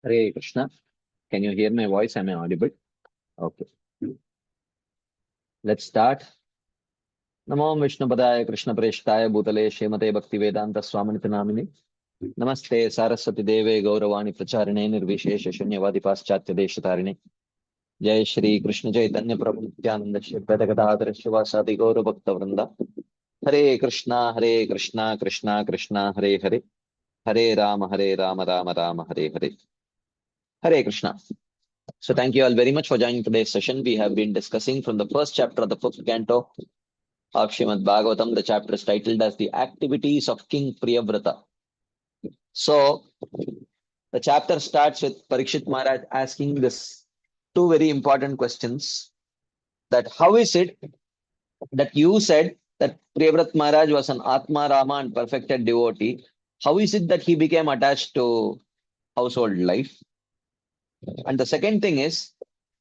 Hare Krishna. Can you hear my voice? Am I audible? Okay. Let's start. Namo Vishnupadaya Krishna Preshtaya Bhutale Shrimate Bhaktivedanta Swaminiti Namine. Namaste Saraswati Deve Gauravani Pracharine Nirvishesha Shunyavadi Paschatya Deshatarine. Jai Shri Krishna Chaitanya Prabhu Nityananda Shri Vedagagadhara Shivasadi Gaura Bhakta Vrinda. Hare Krishna, Hare Krishna, Krishna Krishna, Hare Hare. Hare Rama, Hare Rama, Rama Rama, Hare Hare. Hare Krishna. So thank you all very much for joining today's session. We have been discussing from the first chapter of the fifth canto of Srimad Bhagavatam. The chapter is titled as The Activities of King Priyavrata. So the chapter starts with Parikshit Maharaj asking this two very important questions, that how is it that you said that Priyavrat Maharaj was an Atma Rama and perfected devotee? How is it that he became attached to household life? And the second thing is,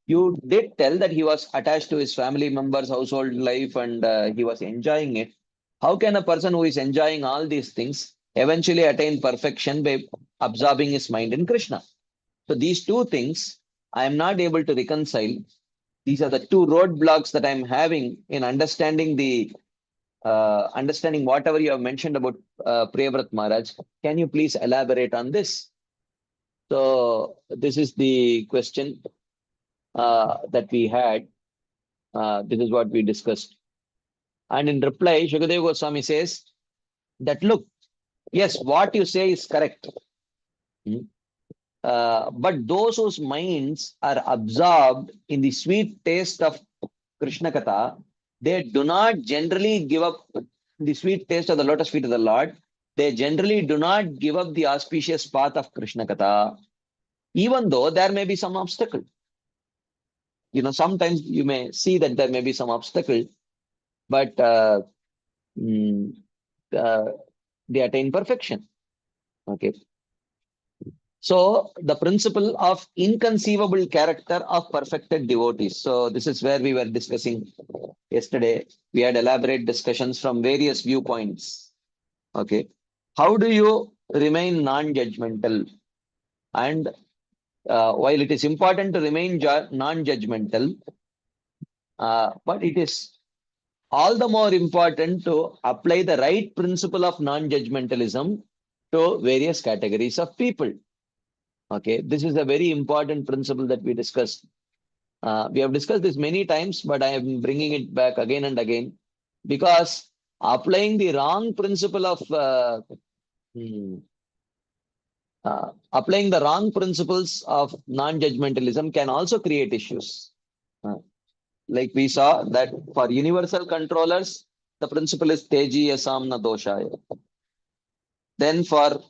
you did tell that he was attached to his family members' household life and he was enjoying it. How can a person who is enjoying all these things eventually attain perfection by absorbing his mind in Krishna? So these two things I am not able to reconcile. These are the two roadblocks that I'm having in understanding understanding whatever you have mentioned about Priyavrat Maharaj. Can you please elaborate on this? So this is the question that we had. This is what we discussed. And in reply, Shukadeva Goswami says that, look, yes, what you say is correct. But those whose minds are absorbed in the sweet taste of Krishna Katha, they do not generally give up the sweet taste of the lotus feet of the Lord. They generally do not give up the auspicious path of Krishna Katha, even though there may be some obstacle. Sometimes you may see that there may be some obstacle, but mm, they attain perfection. Okay. So the principle of inconceivable character of perfected devotees. So this is where we were discussing yesterday. We had elaborate discussions from various viewpoints. Okay. How do you remain non-judgmental? And while it is important to remain non-judgmental, but it is all the more important to apply the right principle of non-judgmentalism to various categories of people. Okay, this is a very important principle that we discussed. We have discussed this many times, but I am bringing it back again and again, because applying the wrong principle of applying the wrong principles of non-judgmentalism can also create issues. Like we saw that for universal controllers, the principle is Teji Asamna Doshaya. Then for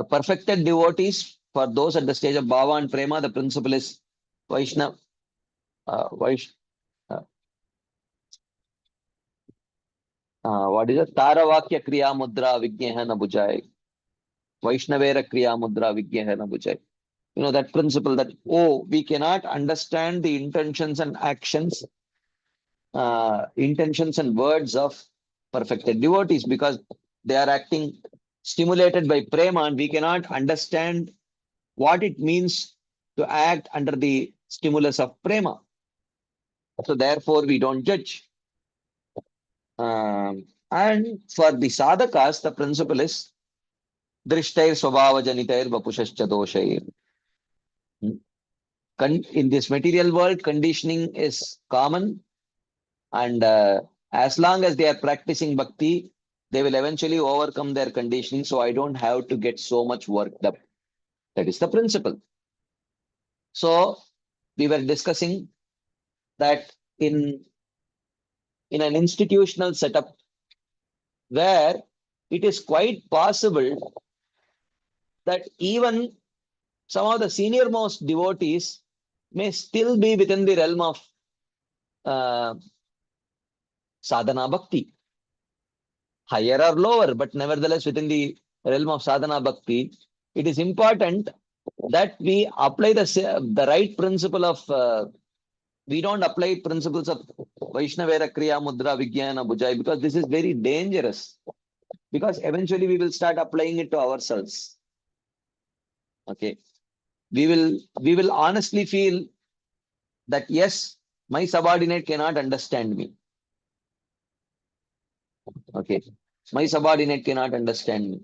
perfected devotees, for those at the stage of Bhava and Prema, the principle is Vaishnav. What is it? Taravakya Kriya Mudra Vigneha na Bujai. Vaishnavera Kriya Mudra Vigneha na Bujai. That principle that, we cannot understand the intentions and actions, intentions and words of perfected devotees because they are acting stimulated by prema, and we cannot understand what it means to act under the stimulus of prema. So therefore, we don't judge. And for the sadhakas, the principle is Drishtair Swabhava Janitair Vapushascha Doshair. In this material world, conditioning is common, and as long as they are practicing bhakti, they will eventually overcome their conditioning. So I don't have to get so much worked up. That is the principle. So we were discussing that in an institutional setup where it is quite possible that even some of the senior most devotees may still be within the realm of sadhana bhakti, higher or lower, but nevertheless within the realm of sadhana bhakti. It is important that we apply the right principle of we don't apply principles of Vaishnavera Kriya Mudra Vijnana Bhujai, because this is very dangerous. because eventually we will start applying it to ourselves. Okay. We will honestly feel that yes, my subordinate cannot understand me. Okay. My subordinate cannot understand me.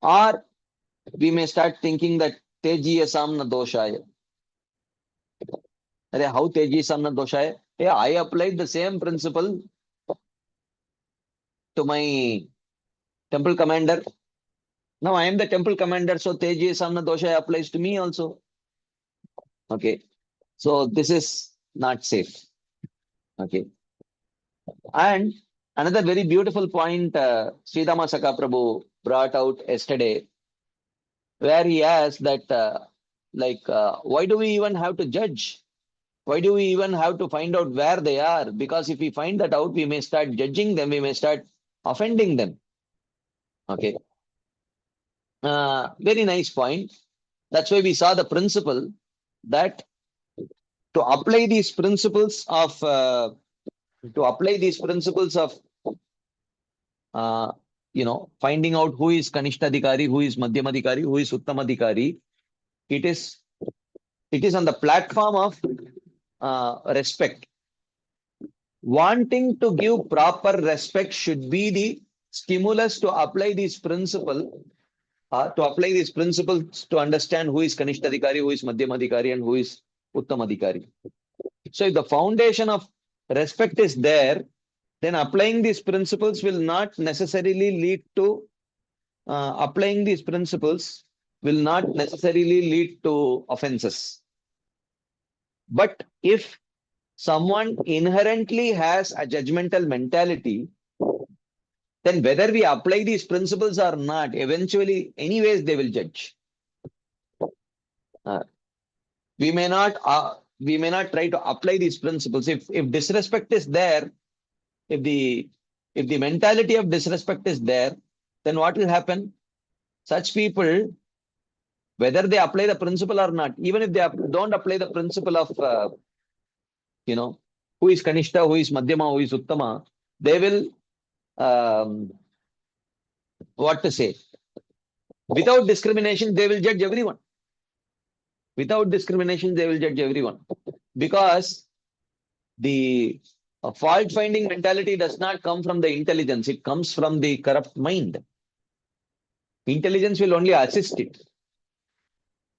Or we may start thinking that teji asamna doshaya. How teji asamna doshaya? Hey, I applied the same principle to my temple commander. Now I am the temple commander, so teji asamna doshaya applies to me also. Okay. So this is not safe. Okay. And another very beautiful point Sridhama Saka Prabhu brought out yesterday, where he asked that, why do we even have to judge? Why do we even have to find out where they are? Because if we find that out, we may start judging them, we may start offending them. Okay. Very nice point. That's why we saw the principle that to apply these principles of uh, finding out who is Kanishtadikari, who is Madhyamadikari, who is Uttamadikari, it is on the platform of respect. Wanting to give proper respect should be the stimulus to apply these principles, to understand who is Kanishtadikari, who is Madhyamadikari, and who is Uttamadikari. So if the foundation of respect is there, then applying these principles will not necessarily lead to offenses. But if someone inherently has a judgmental mentality, then whether we apply these principles or not, eventually, anyways, they will judge. We may not try to apply these principles. If disrespect is there, if the mentality of disrespect is there, then what will happen? Such people, whether they apply the principle or not, even if they don't apply the principle of, who is Kanishta, who is Madhyama, who is Uttama, they will, what to say? Without discrimination, they will judge everyone. Without discrimination, they will judge everyone. Because the fault-finding mentality does not come from the intelligence. It comes from the corrupt mind. Intelligence will only assist it.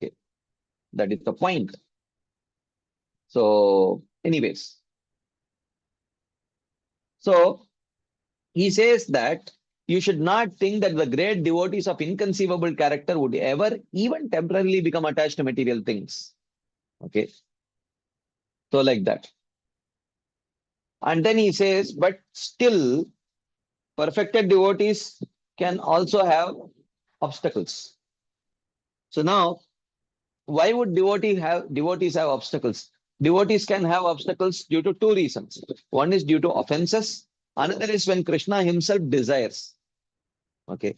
Okay. That is the point. So, anyways. So, he says that you should not think that the great devotees of inconceivable character would ever even temporarily become attached to material things. Okay. So, like that. And then he says, but still, perfected devotees can also have obstacles. So now, why would devotees have obstacles? Devotees can have obstacles due to two reasons. One is due to offenses. Another is when Krishna himself desires. Okay.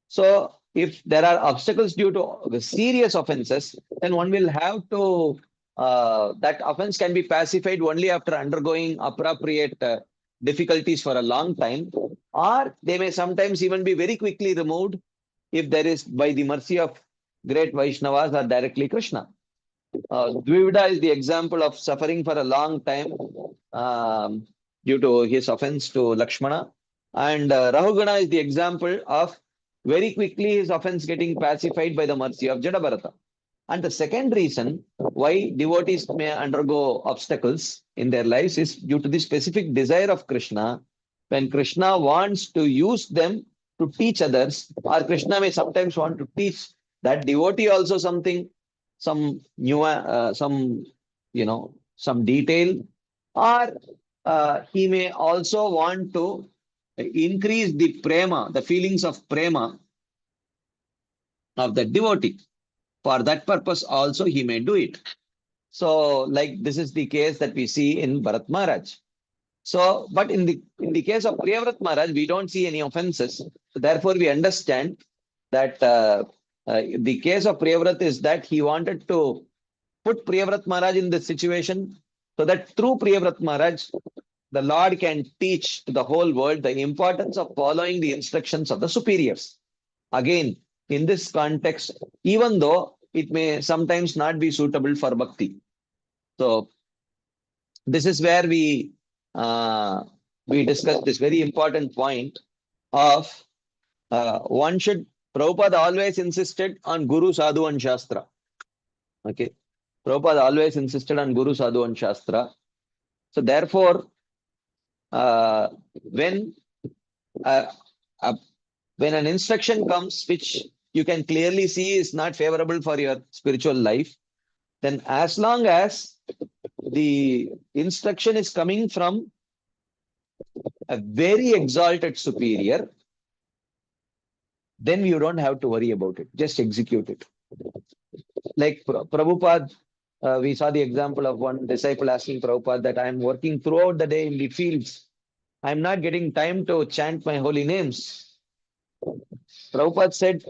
So if there are obstacles due to the serious offenses, then one will have to, that offense can be pacified only after undergoing appropriate difficulties for a long time, or they may sometimes even be very quickly removed if there is by the mercy of great Vaishnavas or directly Krishna. Dvivida is the example of suffering for a long time due to his offense to Lakshmana. And Rahugana is the example of very quickly his offense getting pacified by the mercy of Jadabharata. And the second reason why devotees may undergo obstacles in their lives is due to the specific desire of Krishna. When Krishna wants to use them to teach others, or Krishna may sometimes want to teach that devotee also something, some new, some detail, or he may also want to increase the prema, the feelings of prema of the devotee. For that purpose also he may do it. So, like this is the case that we see in Bharat Maharaj. So, but in the case of Priyavrat Maharaj, we don't see any offenses. So therefore, we understand that the case of Priyavrat is that he wanted to put Priyavrat Maharaj in this situation so that through Priyavrat Maharaj, the Lord can teach to the whole world the importance of following the instructions of the superiors. Again, in this context, even though it may sometimes not be suitable for bhakti. So this is where we discuss this very important point of one should. Prabhupada always insisted on Guru, Sadhu, and Shastra. Okay, Prabhupada always insisted on Guru, Sadhu, and Shastra. So therefore, uh, when uh, uh, when an instruction comes which you can clearly see is not favorable for your spiritual life, then as long as the instruction is coming from a very exalted superior, then you don't have to worry about it. Just execute it. Like Prabhupada, we saw the example of one disciple asking Prabhupada that I am working throughout the day in the fields. I am not getting time to chant my holy names. Prabhupada said,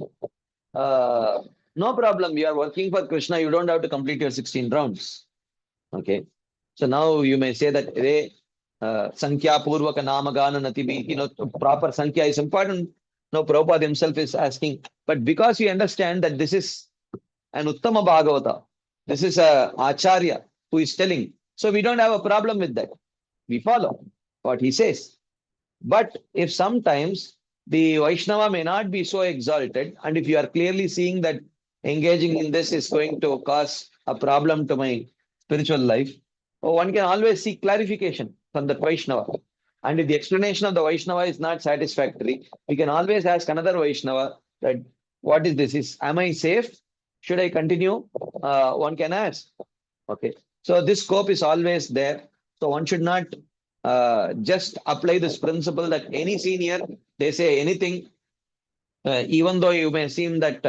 no problem. You are working for Krishna. You don't have to complete your 16 rounds. Okay. So now you may say that Sankhya Purvaka Namagana Natibi, proper Sankhya is important. No, Prabhupada himself is asking. But because you understand that this is an Uttama Bhagavata, this is a Acharya who is telling. So we don't have a problem with that. We follow what he says. But if sometimes the Vaishnava may not be so exalted, and if you are clearly seeing that engaging in this is going to cause a problem to my spiritual life, one can always seek clarification from the Vaishnava. And if the explanation of the Vaishnava is not satisfactory, we can always ask another Vaishnava that, what is this? Am I safe? Should I continue? One can ask. Okay. So this scope is always there. So one should not just apply this principle that any senior, they say anything, even though you may seem that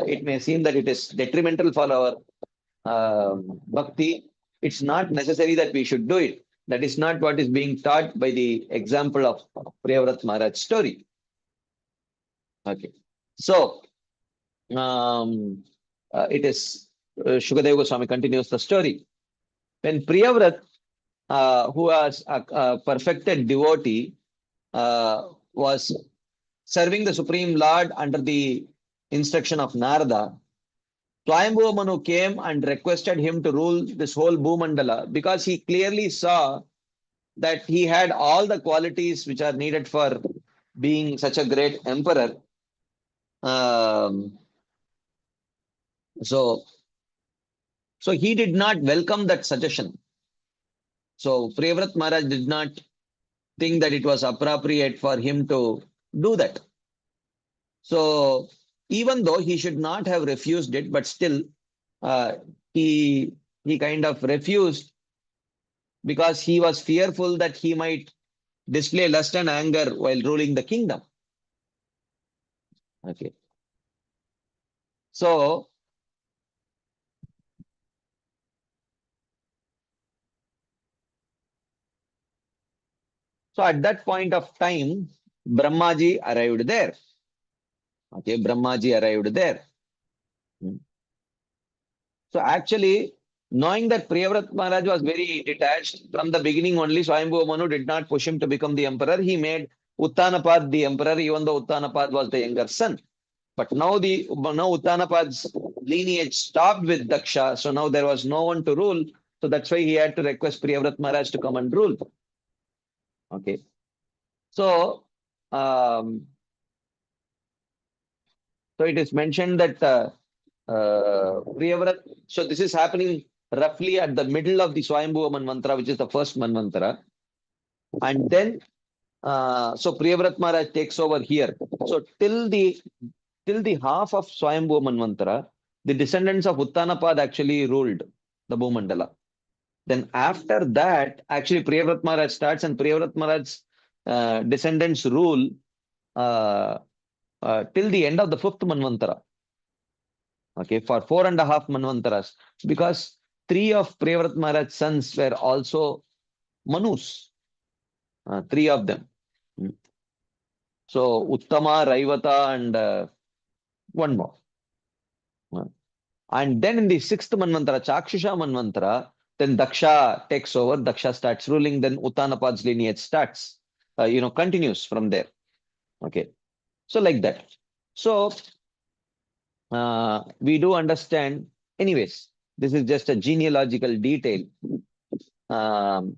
it may seem that it is detrimental for our bhakti, it's not necessary that we should do it. That is not what is being taught by the example of Priyavrat Maharaj story. Okay. So, it is Shukadeva Goswami continues the story. When Priyavrat, who was a perfected devotee, was serving the Supreme Lord under the instruction of Narada, Swayambhuva Manu came and requested him to rule this whole Bhumandala because he clearly saw that he had all the qualities which are needed for being such a great emperor. So he did not welcome that suggestion. So Priyavrat Maharaj did not think that it was appropriate for him to do that. So even though he should not have refused it, but still he kind of refused because he was fearful that he might display lust and anger while ruling the kingdom. Okay. So at that point of time, Brahmaji arrived there. Okay, Brahmaji arrived there. So actually, knowing that Priyavrat Maharaj was very detached from the beginning only, Swayambhuva Manu did not push him to become the emperor. He made Uttanapad the emperor, even though Uttanapad was the younger son. But now Uttanapad's lineage stopped with Daksha, so now there was no one to rule. So that's why he had to request Priyavrat Maharaj to come and rule. Okay. So, so it is mentioned that Priyavrat, so this is happening roughly at the middle of the Swayambhuva Manvantara, which is the first Manvantara. And then, so Priyavrat Maharaj takes over here. So till the half of Swayambhuva Manvantara, the descendants of Uttanapad actually ruled the Bhumandala. Then after that, actually Priyavrat Maharaj starts, and Priyavrat Maharaj's descendants rule till the end of the fifth Manvantara. Okay, for 4.5 Manvantaras, because 3 of Priyavrat Maharaj's sons were also Manus. 3 of them. So Uttama, Raivata, and one more. And then in the 6th Manvantara, Chakshusha Manvantara, Then Daksha takes over. Daksha starts ruling. Then Uttanapad's lineage starts, continues from there. Okay. So like that. So we do understand. Anyways, this is just a genealogical detail. Um,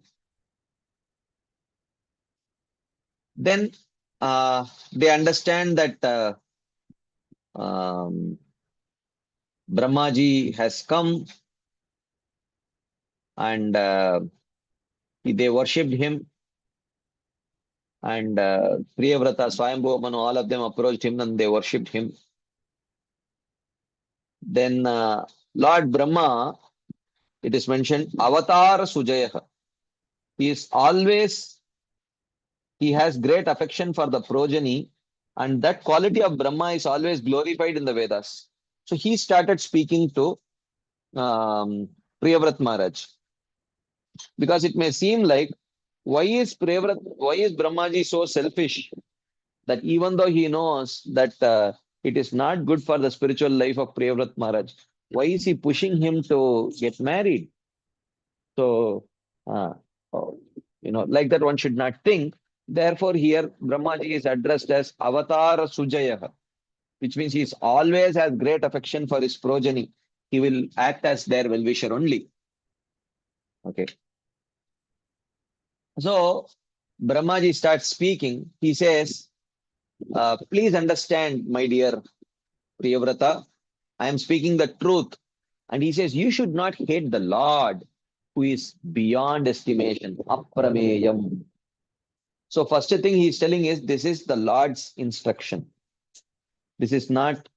then they understand that Brahmaji has come and they worshipped him. And Priyavrata, Swayambhu Manu, all of them approached him and they worshipped him. Then Lord Brahma, it is mentioned, Avatar Sujaya. He has great affection for the progeny, and that quality of Brahma is always glorified in the Vedas. So he started speaking to Priyavrat Maharaj, because it may seem like, why is Brahmaji so selfish that even though he knows that it is not good for the spiritual life of Priyavrat Maharaj, why is he pushing him to get married? So, like that one should not think. Therefore, here Brahmaji is addressed as Avatar Sujaya, which means he is always has great affection for his progeny. He will act as their well-wisher only. Okay. So, Brahmaji starts speaking. He says, please understand, my dear Priyavrata, I am speaking the truth. And he says, you should not hate the Lord who is beyond estimation, aprameyam. So first thing he is telling is, this is the Lord's instruction. This is not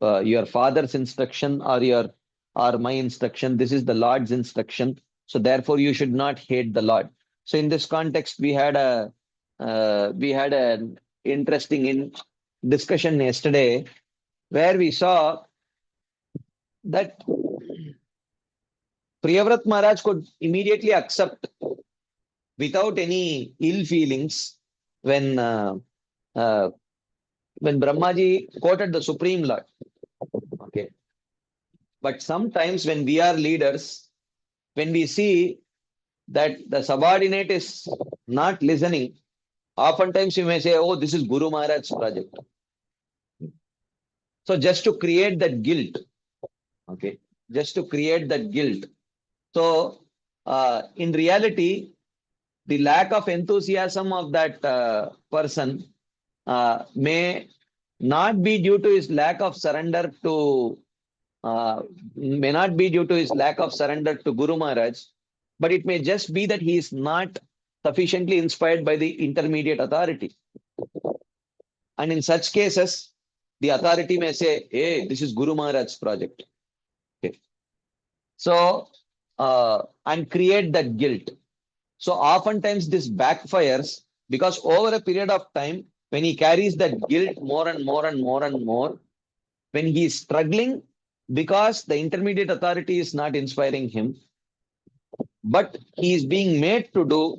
your father's instruction or my instruction. This is the Lord's instruction. So therefore you should not hate the Lord. So in this context, we had an interesting discussion yesterday where we saw that Priyavrat Maharaj could immediately accept without any ill feelings when Brahmaji quoted the Supreme Lord. Okay. But sometimes when we are leaders, when we see that the subordinate is not listening, oftentimes we may say, oh, this is Guru Maharaj's project. So just to create that guilt, okay, just to create that guilt. So in reality, the lack of enthusiasm of that person may not be due to his lack of surrender to Guru Maharaj, but it may just be that he is not sufficiently inspired by the intermediate authority. And in such cases, the authority may say, hey, this is Guru Maharaj's project. Okay. So, and create that guilt. So oftentimes this backfires, because over a period of time, when he carries that guilt more and more and more and more, when he is struggling because the intermediate authority is not inspiring him, but he is being made to do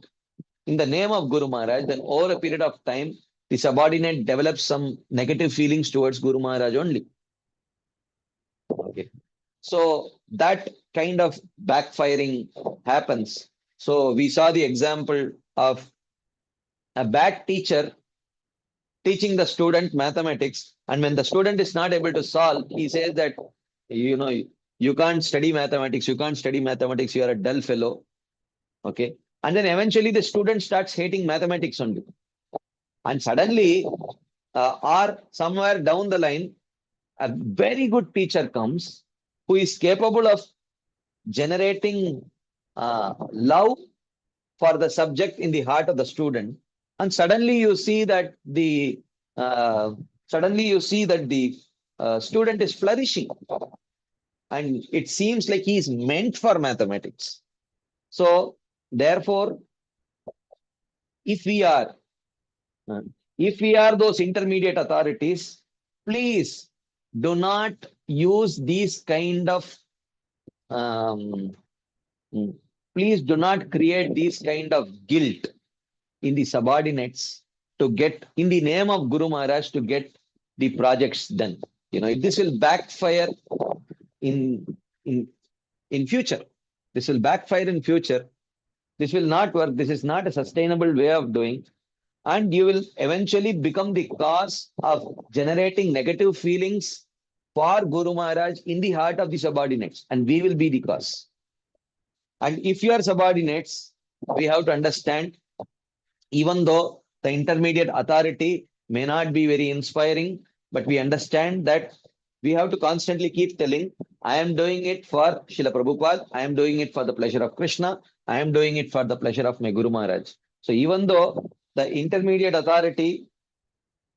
in the name of Guru Maharaj, then over a period of time, the subordinate develops some negative feelings towards Guru Maharaj only. Okay. So that kind of backfiring happens. So we saw the example of a bad teacher teaching the student mathematics, and when the student is not able to solve, he says that, you can't study mathematics, you are a dull fellow. Okay. And then eventually the student starts hating mathematics only. And suddenly, or somewhere down the line, a very good teacher comes who is capable of generating love for the subject in the heart of the student. And suddenly you see that the student is flourishing, and it seems like he is meant for mathematics. So therefore, if we are those intermediate authorities, please do not use these kind of please do not create these kind of guilt in the subordinates to get, in the name of Guru Maharaj, to get the projects done. This will backfire in future. This will backfire in future. This will not work. This is not a sustainable way of doing. And you will eventually become the cause of generating negative feelings for Guru Maharaj in the heart of the subordinates. And we will be the cause. And if you are subordinates, we have to understand, even though the intermediate authority may not be very inspiring, but we understand that we have to constantly keep telling, I am doing it for Srila Prabhupada, I am doing it for the pleasure of Krishna, I am doing it for the pleasure of my Guru Maharaj. So even though the intermediate authority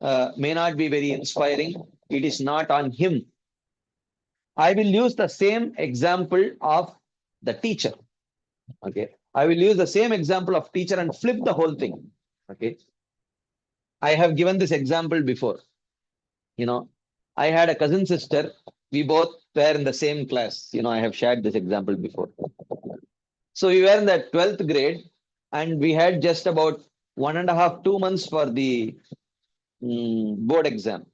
may not be very inspiring, it is not on him. I will use the same example of the teacher. Okay. I will use the same example of teacher and flip the whole thing. Okay. I have given this example before. I had a cousin sister. We both were in the same class. I have shared this example before. So we were in the 12th grade and we had just about 1.5, 2 months for the board exam.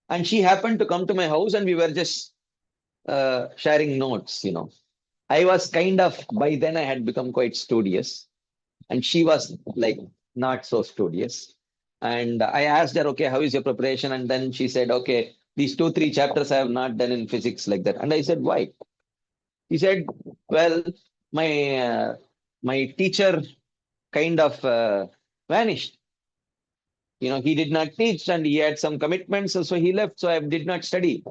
And she happened to come to my house and we were just sharing notes. I was by then I had become quite studious. And she was like not so studious. And I asked her, okay, how is your preparation? And then she said, okay, these 2, 3 chapters I have not done in physics like that. And I said, why? He said, well, my teacher kind of vanished. He did not teach and he had some commitments. So he left. So I did not study.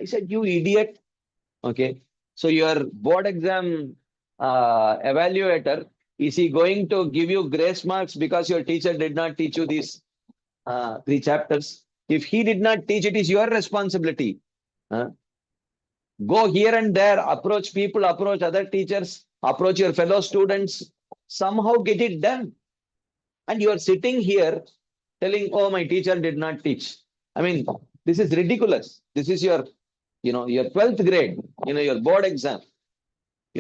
I said, you idiot. Okay. So your board exam evaluator, is he going to give you grace marks because your teacher did not teach you these 3 chapters? If he did not teach, it is your responsibility. Go here and there, approach people, approach other teachers, approach your fellow students, somehow get it done. And you are sitting here telling, oh, my teacher did not teach. I mean, this is ridiculous. This is your 12th grade, your board exam.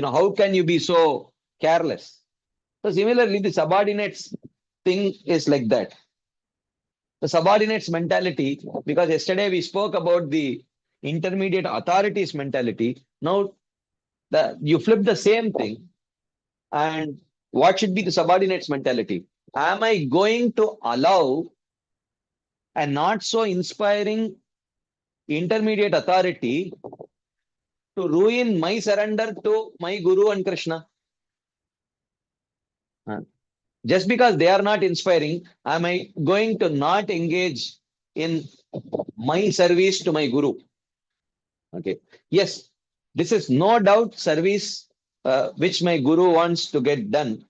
How can you be so careless? So similarly, the subordinates thing is like that. The subordinates mentality, because yesterday we spoke about the intermediate authorities mentality. Now you flip the same thing. And what should be the subordinates mentality? Am I going to allow a not so inspiring intermediate authority to ruin my surrender to my Guru and Krishna? Just because they are not inspiring, am I going to not engage in my service to my Guru? Okay. Yes, this is no doubt service which my Guru wants to get done.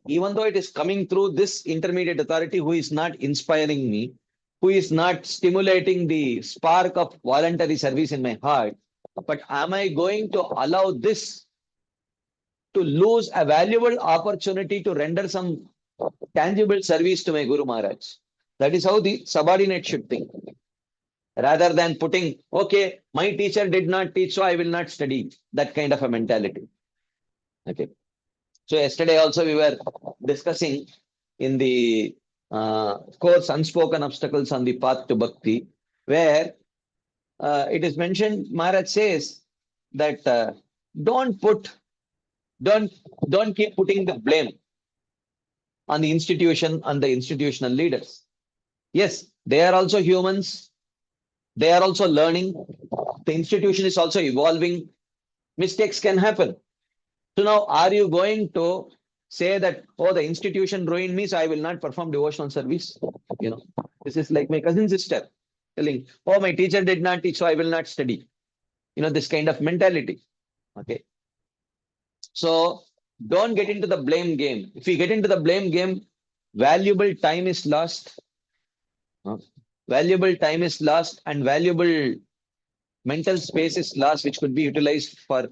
Even though it is coming through this intermediate authority who is not inspiring me, who is not stimulating the spark of voluntary service in my heart, but am I going to allow this to lose a valuable opportunity to render some tangible service to my Guru Maharaj? That is how the subordinate should think. Rather than putting, okay, my teacher did not teach, so I will not study. That kind of a mentality. Okay. So yesterday also we were discussing in the course Unspoken Obstacles on the Path to Bhakti, where it is mentioned, Maharaj says that don't keep putting the blame on the institution, on the institutional leaders. Yes, they are also humans. They are also learning. The institution is also evolving. Mistakes can happen. So now, are you going to say that, oh, the institution ruined me, so I will not perform devotional service? This is like my cousin sister telling, oh, my teacher did not teach, so I will not study. This kind of mentality. Okay. So don't get into the blame game. If you get into the blame game, valuable time is lost. Valuable time is lost and valuable mental space is lost, which could be utilized for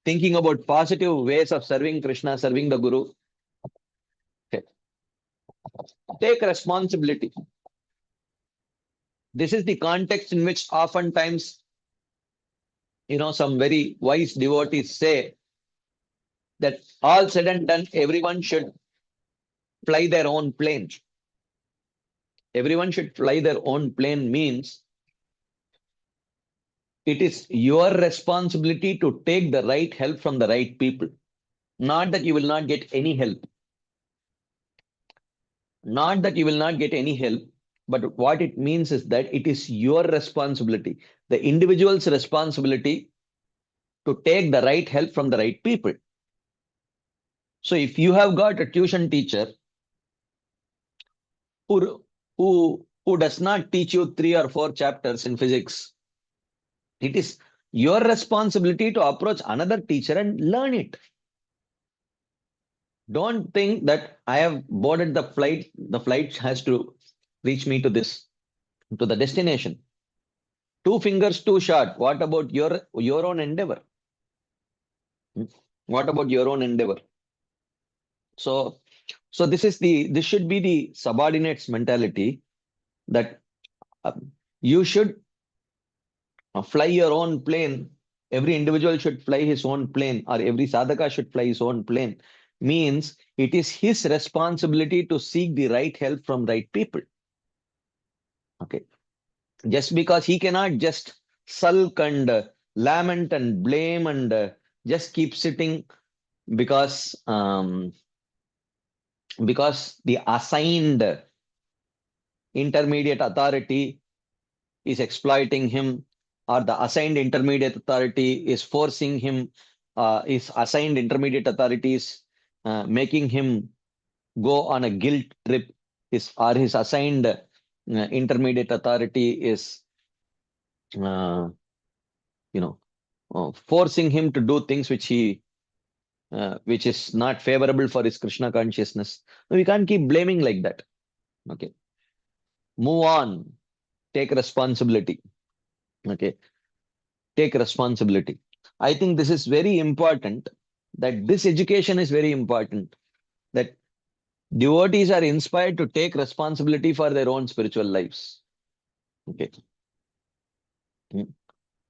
thinking about positive ways of serving Krishna, serving the Guru. Okay. Take responsibility. This is the context in which oftentimes, some very wise devotees say that all said and done, everyone should fly their own plane. Everyone should fly their own plane means it is your responsibility to take the right help from the right people. Not that you will not get any help. Not that you will not get any help, but what it means is that it is your responsibility, the individual's responsibility to take the right help from the right people. So if you have got a tuition teacher who does not teach you 3 or 4 chapters in physics, it is your responsibility to approach another teacher and learn it. Don't think that I have boarded the flight has to reach me to the destination. 2 fingers too short. What about your own endeavor? What about your own endeavor? So this should be the subordinates mentality, that you should fly your own plane. Every individual should fly his own plane, or every sadhaka should fly his own plane. Means it is his responsibility to seek the right help from right people. Okay. Just because he cannot just sulk and lament and blame and just keep sitting because the assigned intermediate authority is exploiting him, or the assigned intermediate authority is forcing him, his assigned intermediate authorities making him go on a guilt trip, his assigned intermediate authority is forcing him to do things which is not favorable for his Krishna consciousness. We can't keep blaming like that. Okay. Move on. Take responsibility. Okay. Take responsibility. I think this is very important, that this education is very important, that devotees are inspired to take responsibility for their own spiritual lives. Okay.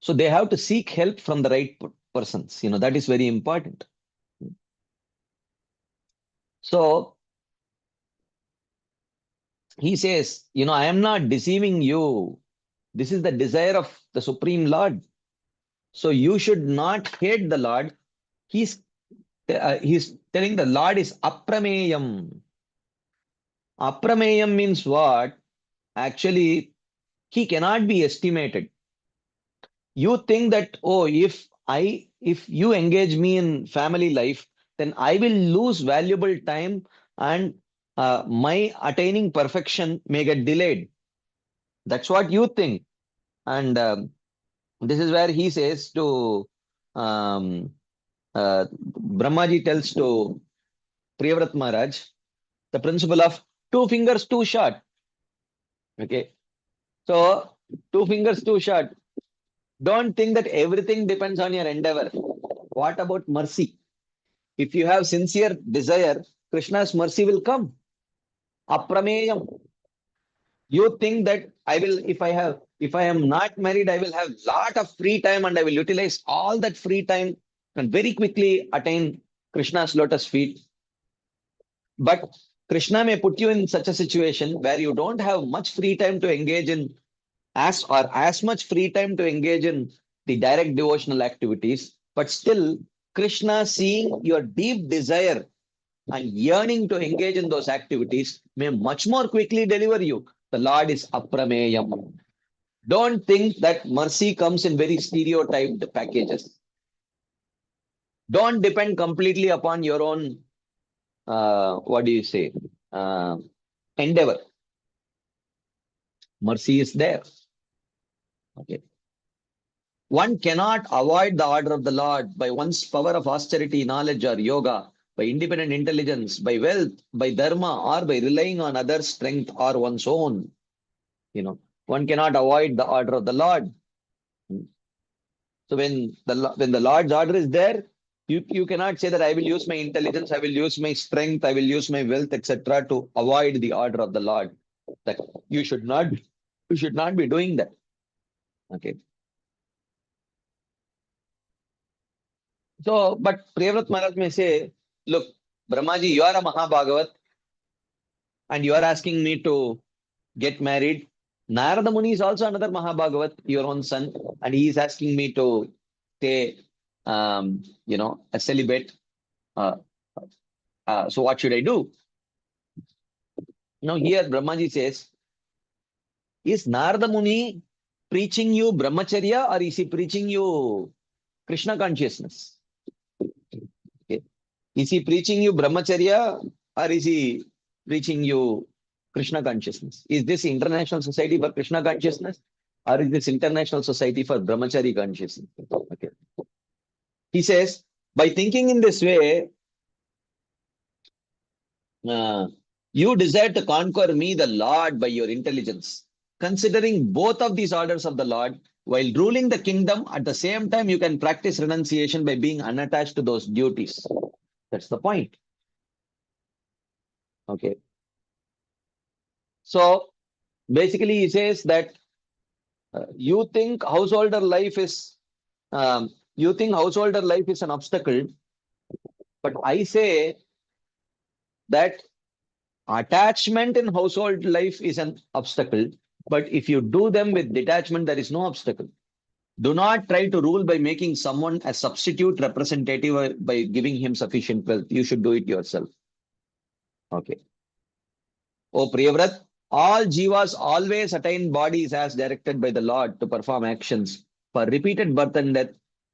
So they have to seek help from the right persons. That is very important. So he says, I am not deceiving you. This is the desire of the Supreme Lord. So you should not hate the Lord. He's telling the Lord is aprameyam. Aprameyam means what? Actually, he cannot be estimated. You think that, oh, if you engage me in family life, then I will lose valuable time, and my attaining perfection may get delayed. That's what you think. And this is where he says to Brahmaji tells to Priyavrat Maharaj the principle of 2 fingers too short. Okay. So 2 fingers too short. Don't think that everything depends on your endeavor. What about mercy? If you have sincere desire, Krishna's mercy will come. Aprameyam. You think that if I am not married, I will have lot of free time and I will utilize all that free time and very quickly attain Krishna's lotus feet. But Krishna may put you in such a situation where you don't have much free time to engage in as much free time to engage in the direct devotional activities, but still Krishna, seeing your deep desire and yearning to engage in those activities, may much more quickly deliver you. The Lord is aprameyam. Don't think that mercy comes in very stereotyped packages. Don't depend completely upon your own, endeavor. Mercy is there. Okay. One cannot avoid the order of the Lord by one's power of austerity, knowledge, or yoga, by independent intelligence, by wealth, by dharma, or by relying on others' strength or one's own. One cannot avoid the order of the Lord. So when the Lord's order is there, you cannot say that I will use my intelligence, I will use my strength, I will use my wealth, etc., to avoid the order of the Lord. That you should not be doing that. Okay. So, but Priyavrat Maharaj may say, look, Brahmaji, you are a Mahabhagavat and you are asking me to get married. Narada Muni is also another Mahabhagavat, your own son, and he is asking me to stay, a celibate. Uh, so what should I do? Now here Brahmaji says, is Narada Muni preaching you brahmacharya or is he preaching you Krishna consciousness? Okay. Is he preaching you brahmacharya or is he preaching you Krishna consciousness? Is this international society for Krishna consciousness or is this international society for brahmachari consciousness? Okay. He says, by thinking in this way, you desire to conquer me, the Lord, by your intelligence. Considering both of these orders of the Lord, while ruling the kingdom, at the same time, you can practice renunciation by being unattached to those duties. That's the point. Okay. So basically, he says that you think householder life is an obstacle, but I say that attachment in household life is an obstacle, but if you do them with detachment, there is no obstacle. Do not try to rule by making someone a substitute representative or by giving him sufficient wealth. You should do it yourself. Okay. O Priyavrat, all jivas always attain bodies as directed by the Lord to perform actions for repeated birth and death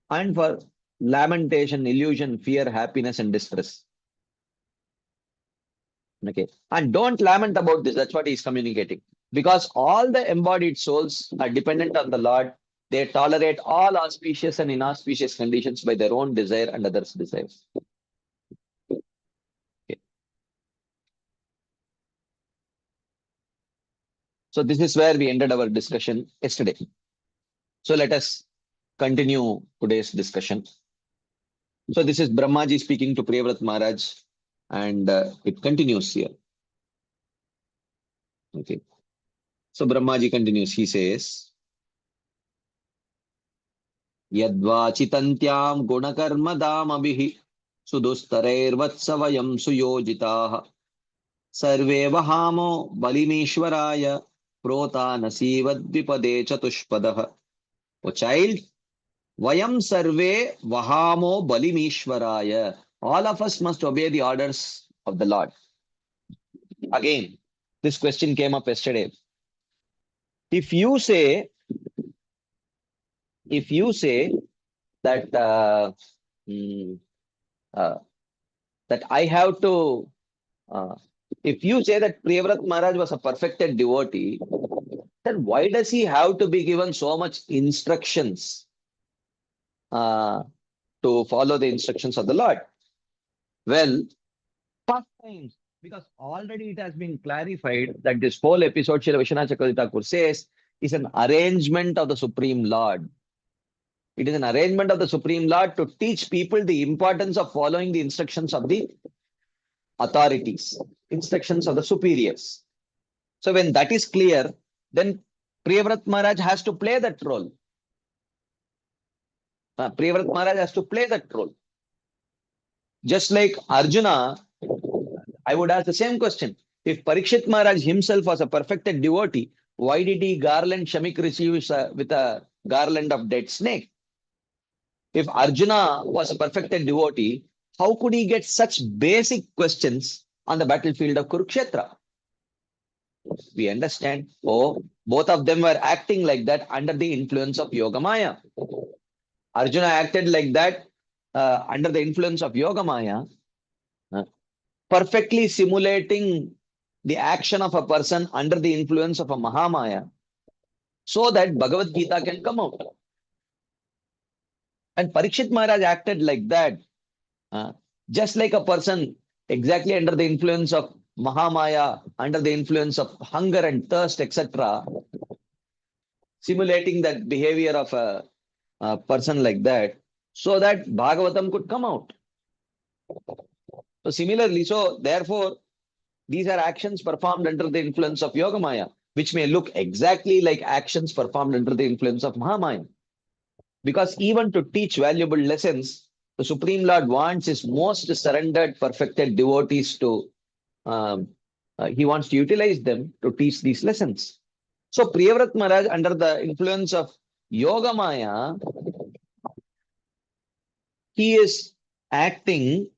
and for lamentation, illusion, fear, happiness, and distress. Okay. And don't lament about this. That's what he's communicating. Because all the embodied souls are dependent on the Lord. They tolerate all auspicious and inauspicious conditions by their own desire and others' desires. Okay. So this is where we ended our discussion yesterday. So let us continue today's discussion. So this is Brahmaji speaking to Priyavrat Maharaj, and it continues here. Okay. So Brahmaji continues. He says, Yadvachitantyam gunakarmadamabihi sudustarairvatsavayam suyojitaha sarve vahamo balimishwaraya prota nasivadvipade chatushpadaha. O child, vayam sarve vahamo balimishwaraya. All of us must obey the orders of the Lord. Again, this question came up yesterday. If you say that that I have to, if you say that Priyavrat Maharaj was a perfected devotee, then why does he have to be given so much instructions to follow the instructions of the Lord? Well, first time, because already it has been clarified that this whole episode, Srila Vishwanath Chakravarti Thakur says, is an arrangement of the Supreme Lord. It is an arrangement of the Supreme Lord to teach people the importance of following the instructions of the authorities, instructions of the superiors. So when that is clear, then Priyavrat Maharaj has to play that role. Priyavrat Maharaj has to play that role. Just like Arjuna, I would ask the same question. If Parikshit Maharaj himself was a perfected devotee, why did he garland Shamik Rishi with a garland of dead snake? If Arjuna was a perfected devotee, how could he get such basic questions on the battlefield of Kurukshetra? We understand, both of them were acting like that under the influence of Yoga Maya. Arjuna acted like that under the influence of Yoga Maya, perfectly simulating the action of a person under the influence of a Mahamaya, so that Bhagavad Gita can come out. And Parikshit Maharaj acted like that, just like a person exactly under the influence of Mahamaya, under the influence of hunger and thirst, etc., simulating that behavior of a person like that, so that Bhagavatam could come out. So similarly, so therefore, these are actions performed under the influence of Yoga Maya, which may look exactly like actions performed under the influence of Mahamaya. Because even to teach valuable lessons, the Supreme Lord wants his most surrendered, perfected devotees to, he wants to utilize them to teach these lessons. So Priyavrat Maharaj, under the influence of Yoga Maya, he is acting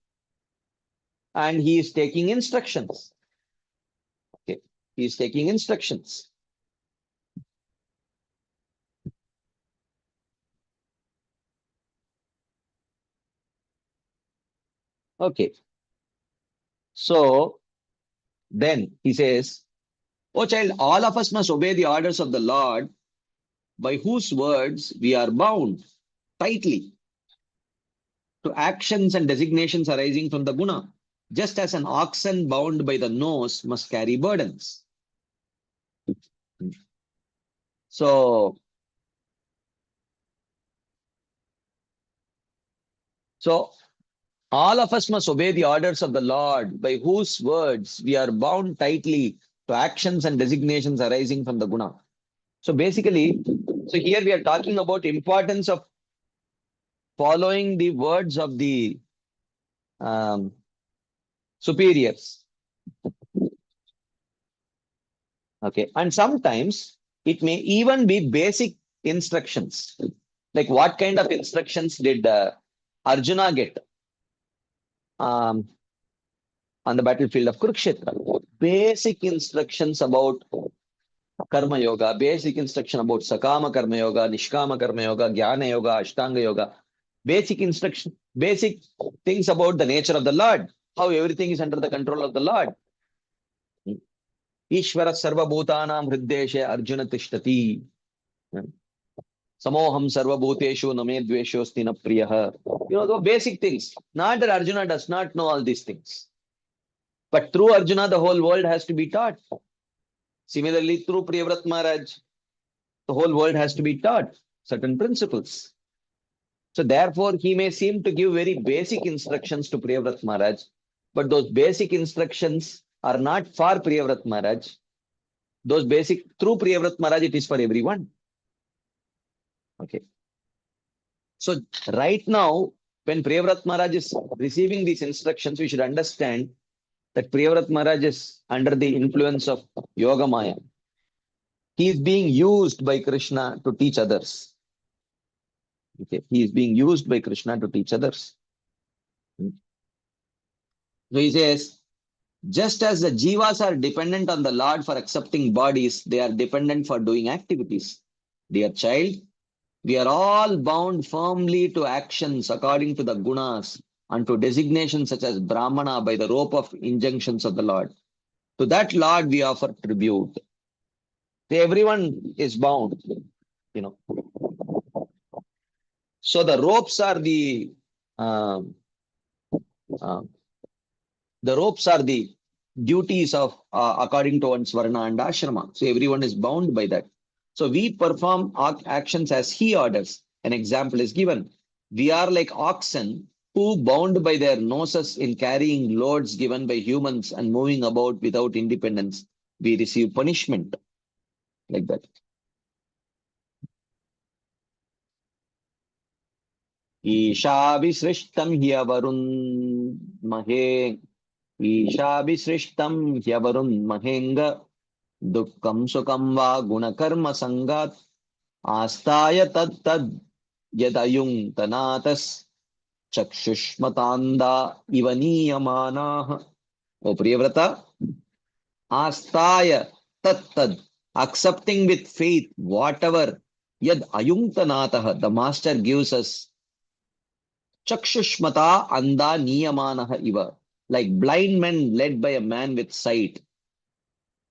and he is taking instructions. Okay. He is taking instructions. Okay. So then he says, "O child, all of us must obey the orders of the Lord, by whose words we are bound tightly to actions and designations arising from the guna, just as an oxen bound by the nose must carry burdens." So, so all of us must obey the orders of the Lord, by whose words we are bound tightly to actions and designations arising from the guna. So basically, so here we are talking about importance of following the words of the um, superiors. Okay, and sometimes it may even be basic instructions. Like what kind of instructions did Arjuna get um, on the battlefield of Kurukshetra? Basic instructions about karma yoga, basic instruction about sakama karma yoga, nishkama karma yoga, jnana yoga, ashtanga yoga, basic instruction, basic things about the nature of the Lord, how everything is under the control of the Lord. Ishvara sarva bhutanam hriddeshe Arjuna tishtati. Samoham sarva bhuteshu name dveshosti na priyah. The basic things. Not that Arjuna does not know all these things. But through Arjuna, the whole world has to be taught. Similarly, through Priyavrat Maharaj, the whole world has to be taught certain principles. So therefore, he may seem to give very basic instructions to Priyavrat Maharaj, but those basic instructions are not for Priyavrat Maharaj. Those basic, through Priyavrat Maharaj, it is for everyone. Okay. So right now, when Priyavrat Maharaj is receiving these instructions, we should understand that Priyavrat Maharaj is under the influence of Yoga Maya. He is being used by Krishna to teach others. Okay. He is being used by Krishna to teach others. So he says, just as the jivas are dependent on the Lord for accepting bodies, they are dependent for doing activities. Dear child, we are all bound firmly to actions according to the gunas and to designations such as Brahmana by the rope of injunctions of the Lord. To that Lord we offer tribute. Everyone is bound, you know. So the ropes are uh, uh, the duties of according to one's varna and ashrama. So everyone is bound by that. So we perform actions as he orders. An example is given. We are like oxen who, bound by their noses in carrying loads given by humans and moving about without independence, we receive punishment like that. Ishabhisrishtam hyavarun mahe. Ishabhisrishtam hyavarun mahenga. Dukkam sukam va gunakarma sangat. Astaya tad tad yadayung tanatas. Chakshushmatanda ivaniyamanaha. O Priyavrata, astaya tat tad, accepting with faith whatever yad ayuntanataha, the master gives us. Chakshushmata anda niyamanaha iva, like blind men led by a man with sight.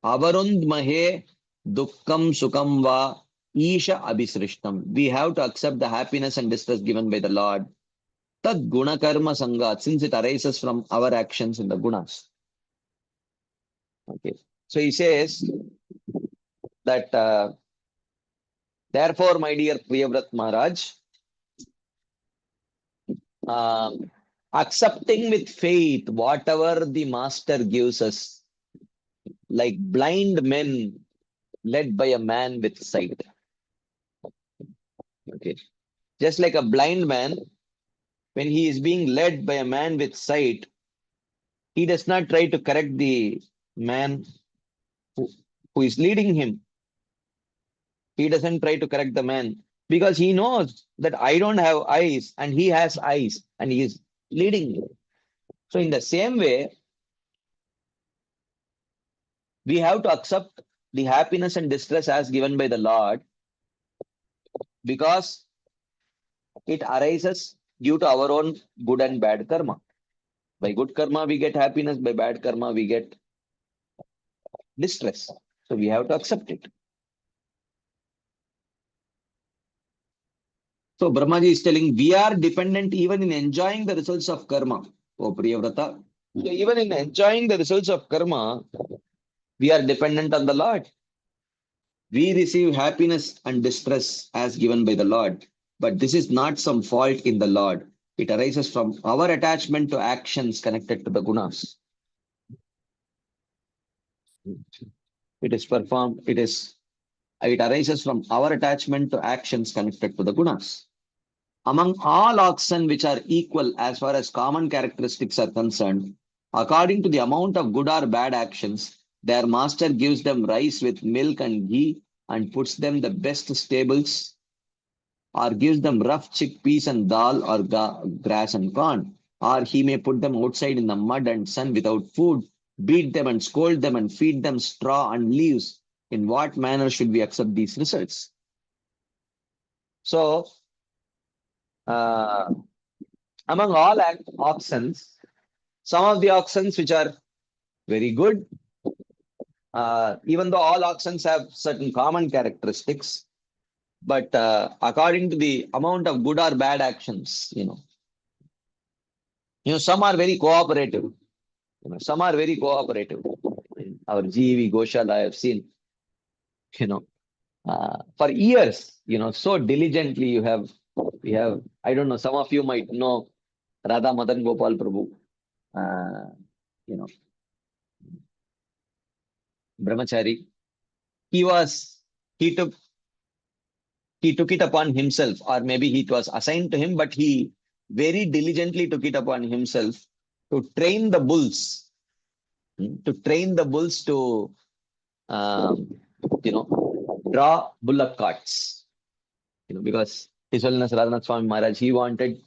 Avarund mahe dukkam sukam va isha abhisrishtam. We have to accept the happiness and distress given by the Lord. Tad guna karma sangat, since it arises from our actions in the gunas. Okay. So he says that therefore, my dear Priyavrat Maharaj, uh, accepting with faith whatever the master gives us, like blind men led by a man with sight. Okay. Just like a blind man, when he is being led by a man with sight, he does not try to correct the man who is leading him. He doesn't try to correct the man because he knows that I don't have eyes and he has eyes and he is leading me. So in the same way, we have to accept the happiness and distress as given by the Lord because it arises due to our own good and bad karma. By good karma, we get happiness. By bad karma, we get distress. So we have to accept it. So Brahmaji is telling we are dependent even in enjoying the results of karma. Oh Priyavrata. So even in enjoying the results of karma, we are dependent on the Lord. We receive happiness and distress as given by the Lord. But this is not some fault in the Lord. It arises from our attachment to actions connected to the gunas. It arises from our attachment to actions connected to the gunas. Among all oxen which are equal as far as common characteristics are concerned, according to the amount of good or bad actions, their master gives them rice with milk and ghee and puts them the best stables, or gives them rough chickpeas and dal or grass and corn, or he may put them outside in the mud and sun without food, beat them and scold them and feed them straw and leaves. In what manner should we accept these results? So, among all oxen, some of the oxen which are very good, even though all oxen have certain common characteristics, but according to the amount of good or bad actions, some are very cooperative. Some are very cooperative. In our GEV Goshala, I have seen, for years, so diligently we have, I don't know, some of you might know Radha Madan Gopal Prabhu, you know, Brahmachari. He was, he took it upon himself, or maybe it was assigned to him, but he very diligently took it upon himself to train the bulls, to, draw bullock carts, because His Holiness Radhanath Swami Maharaj, he wanted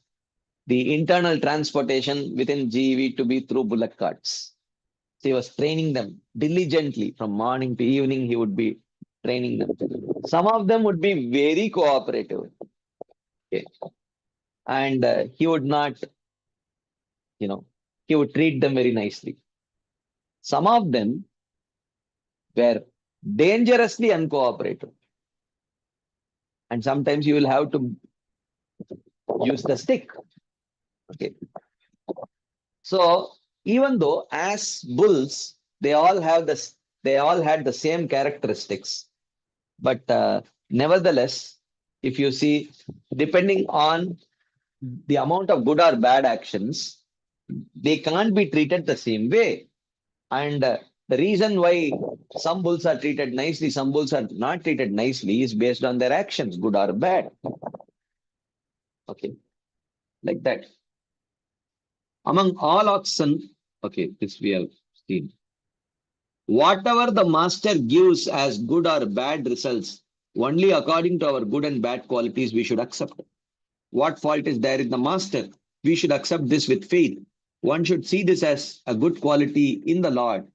the internal transportation within GEV to be through bullock carts. So he was training them diligently from morning to evening. He would be training them. Some of them would be very cooperative. Okay. And he would not, he would treat them very nicely. Some of them were dangerously uncooperative. And sometimes you will have to use the stick. Okay. So even though as bulls, they all had the same characteristics, but nevertheless, if you see, depending on the amount of good or bad actions, they can't be treated the same way. And the reason why some bulls are treated nicely, some bulls are not treated nicely is based on their actions, good or bad. Okay, like that. Among all oxen, okay, this we have seen. Whatever the master gives as good or bad results, only according to our good and bad qualities we should accept. What fault is there in the master? We should accept this with faith. One should see this as a good quality in the Lord.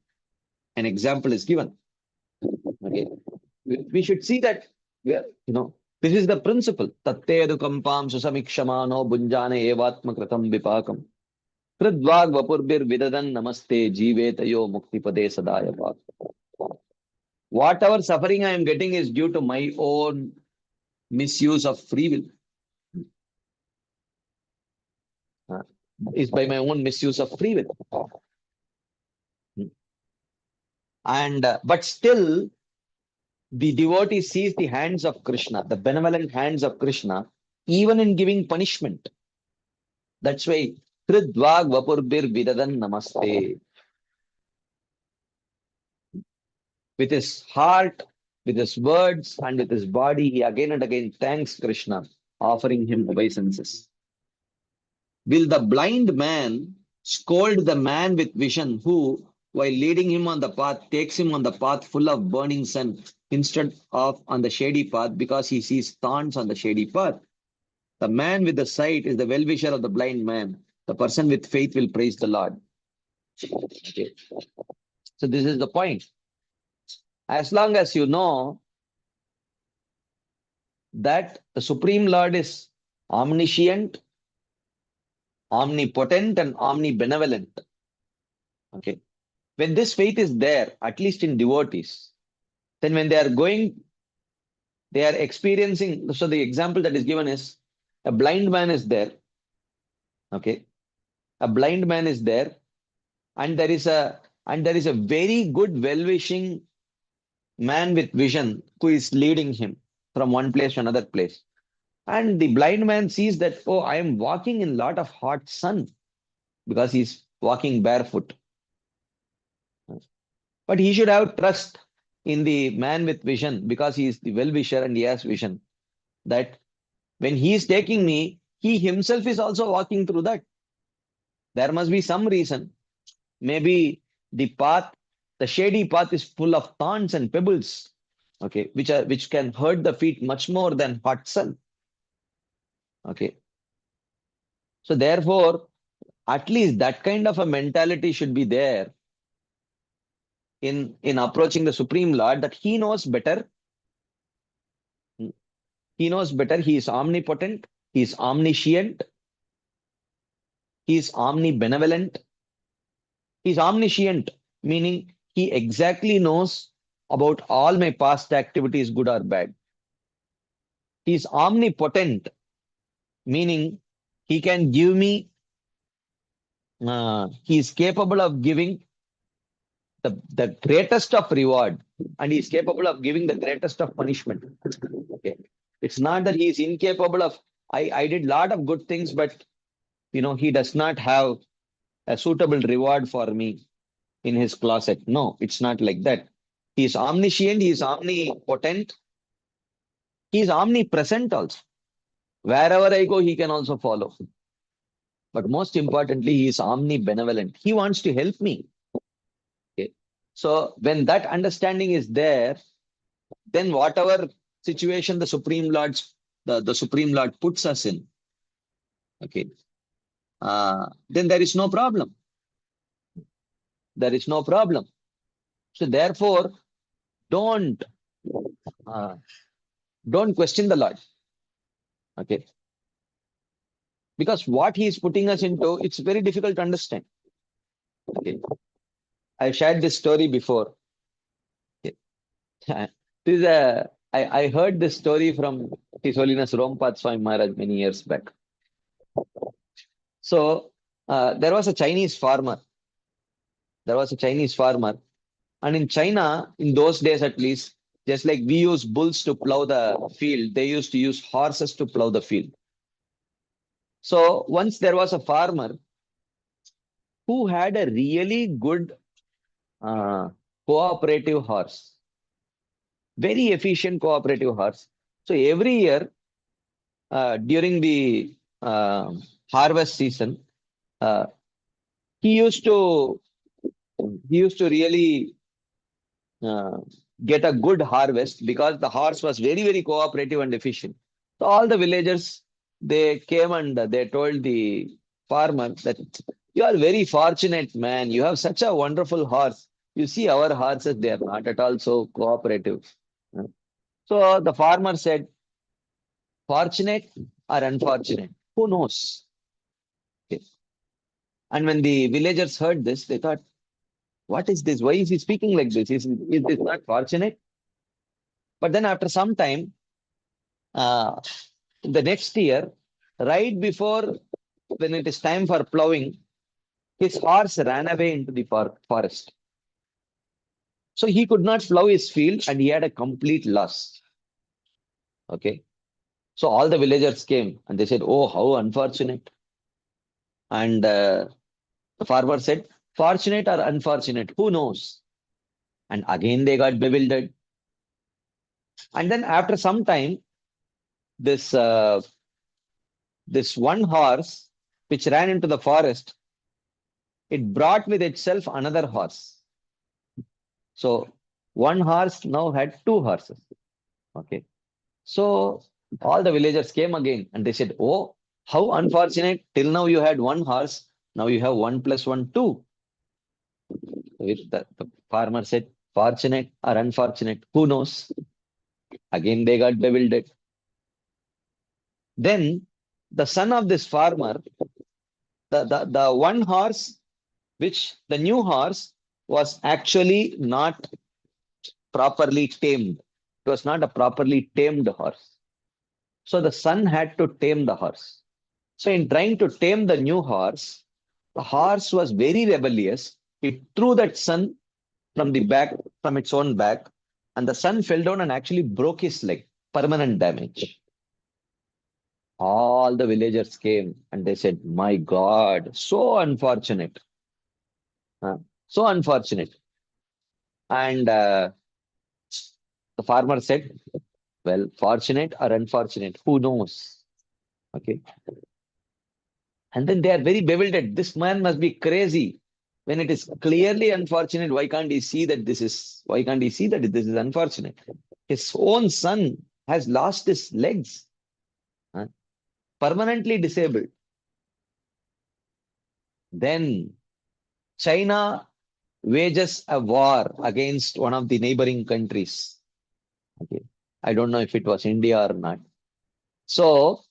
An example is given. Okay, we should see that, this is the principle. Tattedukampam susamikshamano bunjane evatma kratam vipakam. Kridvag vapurbir vidadan namaste jivetayo muktipade sadayapa. Whatever suffering I am getting is due to my own misuse of free will. Is by my own misuse of free will. And but still, the devotee sees the hands of Krishna, the benevolent hands of Krishna, even in giving punishment. That's why Kridvag Vapurbir Vidadan Namaste. With his heart, with his words, and with his body, he again and again thanks Krishna, offering him obeisances. Will the blind man scold the man with vision who, while leading him on the path, takes him on the path full of burning sun instead of on the shady path because he sees thorns on the shady path. The man with the sight is the well-wisher of the blind man. The person with faith will praise the Lord. Okay. So this is the point. As long as you know that the Supreme Lord is omniscient, omnipotent, and omnibenevolent. Okay. When this faith is there, at least in devotees, then when they are going, they are experiencing. So the example that is given is a blind man is there. Okay. A blind man is there, and there is a very good well-wishing man with vision who is leading him from one place to another place. And the blind man sees that, oh, I am walking in a lot of hot sun because he's walking barefoot. But he should have trust in the man with vision because he is the well-wisher and he has vision. That when he is taking me, he himself is also walking through that. There must be some reason. Maybe the path, the shady path is full of thorns and pebbles, okay, which can hurt the feet much more than hot sun. Okay. So therefore, at least that kind of a mentality should be there in approaching the Supreme Lord, that he knows better. He knows better. He is omnipotent. He is omniscient. He is omnibenevolent. He is omniscient, meaning he exactly knows about all my past activities, good or bad. He is omnipotent, meaning he can give me, he is capable of giving the greatest of reward, and he is capable of giving the greatest of punishment. Okay. It's not that he is incapable of, I did a lot of good things, but he does not have a suitable reward for me in his closet. No, it's not like that. He is omniscient, he is omnipotent, he is omnipresent also. Wherever I go, he can also follow. But most importantly, he is omnibenevolent. He wants to help me. Okay. So when that understanding is there, then whatever situation the Supreme Lord puts us in, okay, then there is no problem. There is no problem. So therefore, don't uh, question the Lord. Okay. Because what he is putting us into, it's very difficult to understand. Okay. I shared this story before. Okay. I heard this story from His Holiness Rompath Swami Maharaj many years back. So there was a Chinese farmer. And in China, in those days at least, just like we use bulls to plow the field, they used to use horses to plow the field. So once there was a farmer who had a really good cooperative horse, very efficient cooperative horse. So every year during the harvest season, uh, he used to really get a good harvest because the horse was very, very cooperative and efficient. So all the villagers, they came and they told the farmer that you are very fortunate, man. You have such a wonderful horse. You see our horses, they are not at all so cooperative. So the farmer said, fortunate or unfortunate, who knows? Okay. And when the villagers heard this, they thought, what is this? Why is he speaking like this? Is this not fortunate? But then after some time, uh, the next year, right before when it is time for plowing, his horse ran away into the forest. So he could not plow his field and he had a complete loss. Okay. So all the villagers came and they said, oh, how unfortunate. And the farmer said, fortunate or unfortunate, who knows? And again they got bewildered. And then after some time, this one horse which ran into the forest, it brought with itself another horse. So one horse now had two horses. Okay. So all the villagers came again and they said, "Oh, how unfortunate. Till now you had one horse. Now you have one plus one, two." The farmer said, "Fortunate or unfortunate, who knows?" Again, they got bewildered. Then the son of this farmer, the one horse, which the new horse was actually not properly tamed. It was not a properly tamed horse. So the son had to tame the horse. So in trying to tame the new horse, the horse was very rebellious. It threw that son from the back, from its own back, and the son fell down and actually broke his leg. Permanent damage. All the villagers came and they said, "My God, so unfortunate. So unfortunate." And the farmer said, "Well, fortunate or unfortunate, who knows?" Okay. And then they are very bewildered. This man must be crazy. When it is clearly unfortunate, why can't he see that this is unfortunate? His own son has lost his legs, huh, permanently disabled. Then China wages a war against one of the neighboring countries. Okay. I don't know if it was India or not. So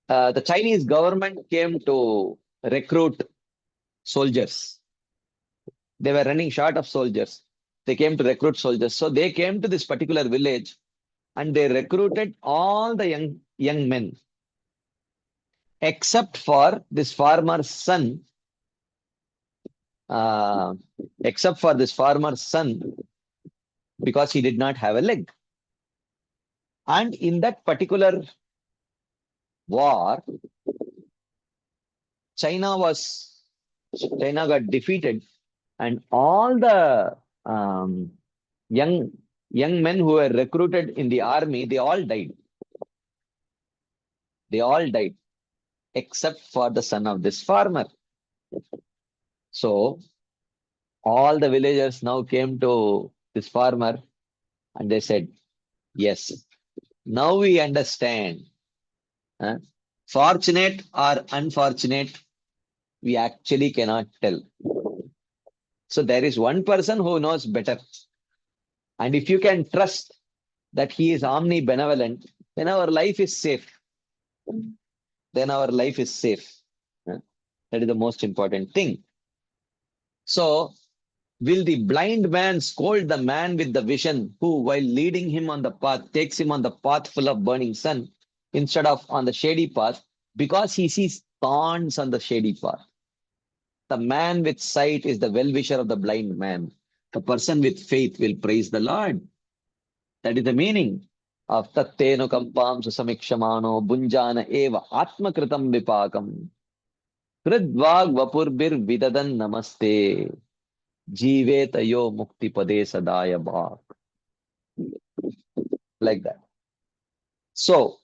the Chinese government came to recruit soldiers. They were running short of soldiers. They came to recruit soldiers. So they came to this particular village and they recruited all the young men except for this farmer's son. Uh, except for this farmer's son, because he did not have a leg. And in that particular war, China got defeated, and all the young men who were recruited in the army, they all died. They all died, except for the son of this farmer. So all the villagers now came to this farmer and they said, "Yes, now we understand. Huh? Fortunate or unfortunate, we actually cannot tell. So there is one person who knows better. And if you can trust that he is omnibenevolent, then our life is safe. Then our life is safe." That is the most important thing. So, will the blind man scold the man with the vision who, while leading him on the path, takes him on the path full of burning sun instead of on the shady path because he sees thorns on the shady path? The man with sight is the well-wisher of the blind man. The person with faith will praise the Lord. That is the meaning of tatteno kampam susamikshamano bunjana eva atmakritam vipakam kridvag vapurbir vidadan namaste jivetayo mukti pade sadaya bhak. Like that. So,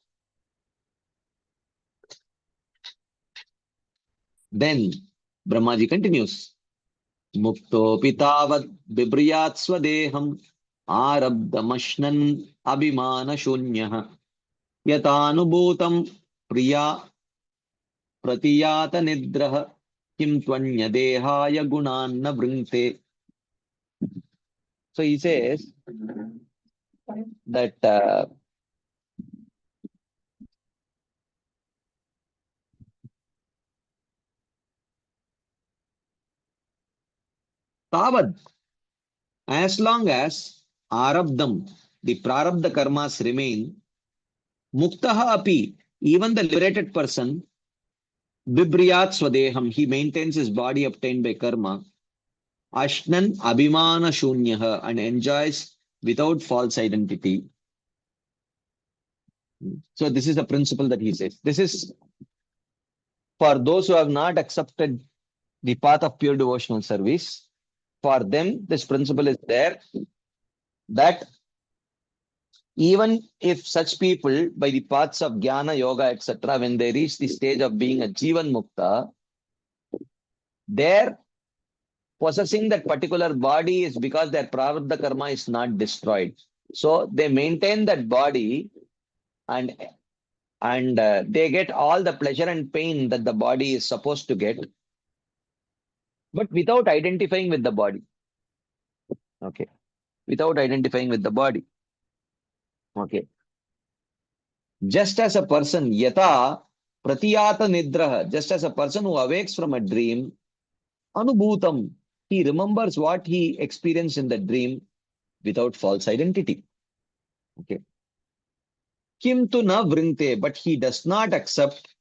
then Brahmaji continues. Mukto pitavad bibriyat swadeham arabdamashnan abhimana shunyah yatanubhutam priya pratiyata nidrah kim tvanya dehaya gunanna vrinte. So he says that tavad, as long as arabdam, the prarabdha karmas remain, muktaha api, even the liberated person, bibriyat swadeham, he maintains his body obtained by karma, ashnan abhimana shunyaha, and enjoys without false identity. So this is the principle that he says. This is for those who have not accepted the path of pure devotional service. For them, this principle is there that even if such people, by the paths of jnana, yoga, etc., when they reach the stage of being a jivan mukta, their possessing that particular body is because their prarabdha karma is not destroyed. So they maintain that body, and they get all the pleasure and pain that the body is supposed to get, but without identifying with the body. Okay, without identifying with the body. Okay, just as a person, yata pratiyata nidraha, just as a person who awakes from a dream, anubhutam, he remembers what he experienced in the dream without false identity. Okay. Kim tu na vrinte, but he does not accept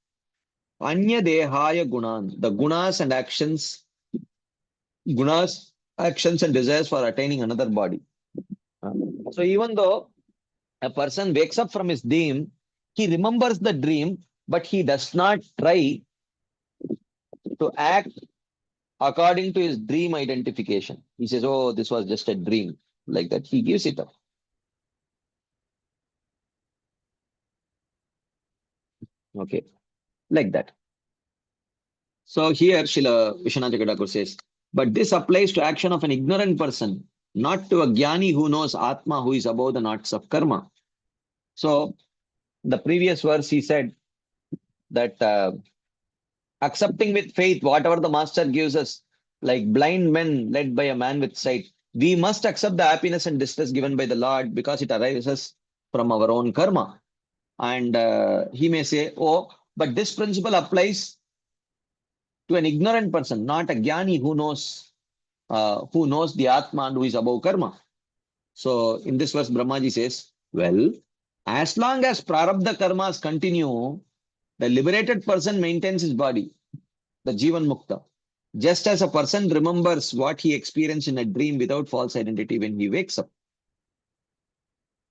anya dehaya gunan, the gunas, actions and desires for attaining another body. So even though a person wakes up from his dream, he remembers the dream, but he does not try to act according to his dream identification. He says, oh, this was just a dream. Like that, he gives it up. Okay, like that. So here, Srila Vishwanath Thakur says, but this applies to action of an ignorant person, not to a jnani who knows Atma, who is above the knots of karma. So the previous verse, he said that accepting with faith whatever the master gives us, like blind men led by a man with sight, we must accept the happiness and distress given by the Lord because it arises from our own karma. And he may say, oh, but this principle applies to an ignorant person, not a jnani who knows the Atma and who is above karma. So in this verse, Brahmaji says, well, as long as prarabdha karmas continue, the liberated person maintains his body, the Jivan Mukta. Just as a person remembers what he experienced in a dream without false identity when he wakes up.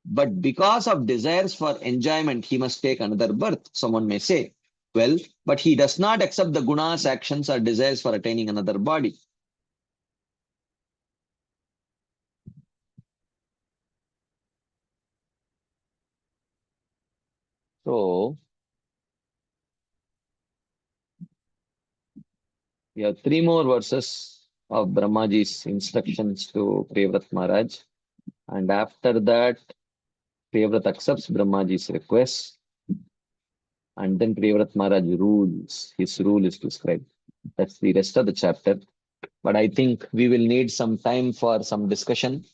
But because of desires for enjoyment, he must take another birth. Someone may say, well, but he does not accept the gunas, actions, or desires for attaining another body. So, we have three more verses of Brahmaji's instructions to Priyavrat Maharaj. And after that, Priyavrat accepts Brahmaji's request. And then Priyavrat Maharaj rules. His rule is described. That's the rest of the chapter. But I think we will need some time for some discussion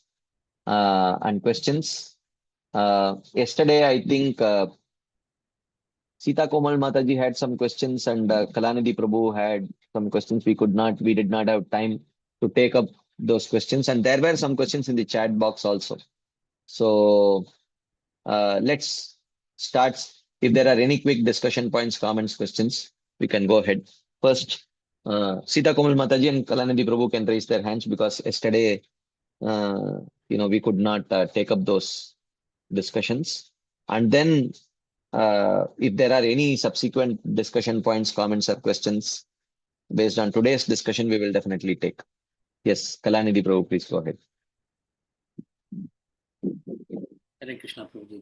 and questions. Yesterday, I think Sita Komal Mataji had some questions and Kalanidhi Prabhu had some questions. We did not have time to take up those questions. And there were some questions in the chat box also. So let's start. If there are any quick discussion points, comments, questions, we can go ahead. First, Sita Komal Mataji and Kalanidhi Prabhu can raise their hands because yesterday, we could not take up those discussions. And then if there are any subsequent discussion points, comments, or questions based on today's discussion, we will definitely take. Yes, Kalanidhi Prabhu, please go ahead. Hare Krishna Prabhuji.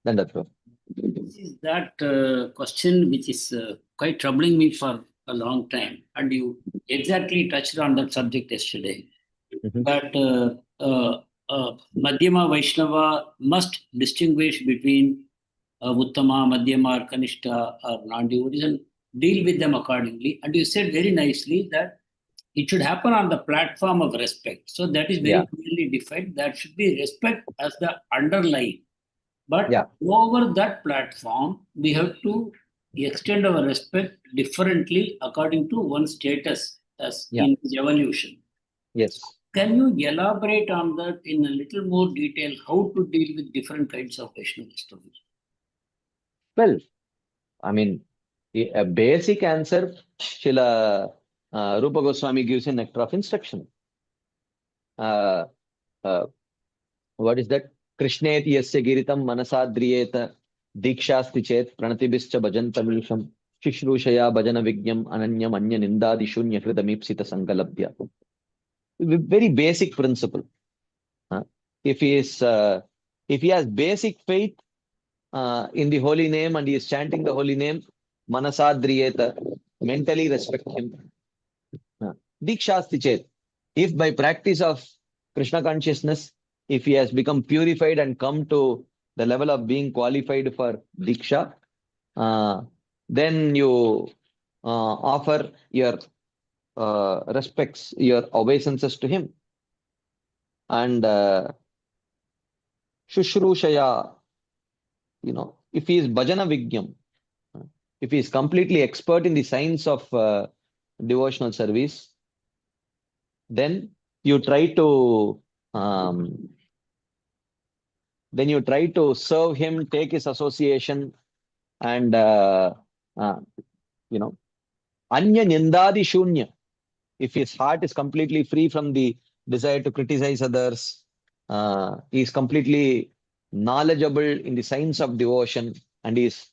Dandat Prabhu. This is that question which is quite troubling me for a long time, and you exactly touched on that subject yesterday. That Madhyama Vaishnava must distinguish between Uttama, Madhyama, or Kanishta, or non-devotees and deal with them accordingly. And you said very nicely that it should happen on the platform of respect. So that is very clearly defined. That should be respect as the underlying. But over that platform, we have to extend our respect differently according to one's status as in evolution. Yes. Can you elaborate on that in a little more detail, how to deal with different kinds of Vaishnavism? Well, I mean, a basic answer, Srila Rupa Goswami gives a nectar of instruction. What is that? Krishneti yasya giritam manasadriyeta dikshasti chet pranatibhischa bhajantamisham shishrushaya bhajana vigyam ananyam anya nindadi shunya hridamipsita sankalabhya. Very basic principle. If he has basic faith in the holy name and he is chanting the holy name, manasadriyeta, mentally respect him. Dikshasti chet. If by practice of Krishna consciousness, if he has become purified and come to the level of being qualified for Diksha, then you offer your respects, your obeisances to him. And Shushrushaya, if he is Bhajana Vigyam, if he is completely expert in the science of devotional service, then you try to serve him, take his association, and Anya Nindadi Shunya. If his heart is completely free from the desire to criticize others, he is completely knowledgeable in the science of devotion, and he is,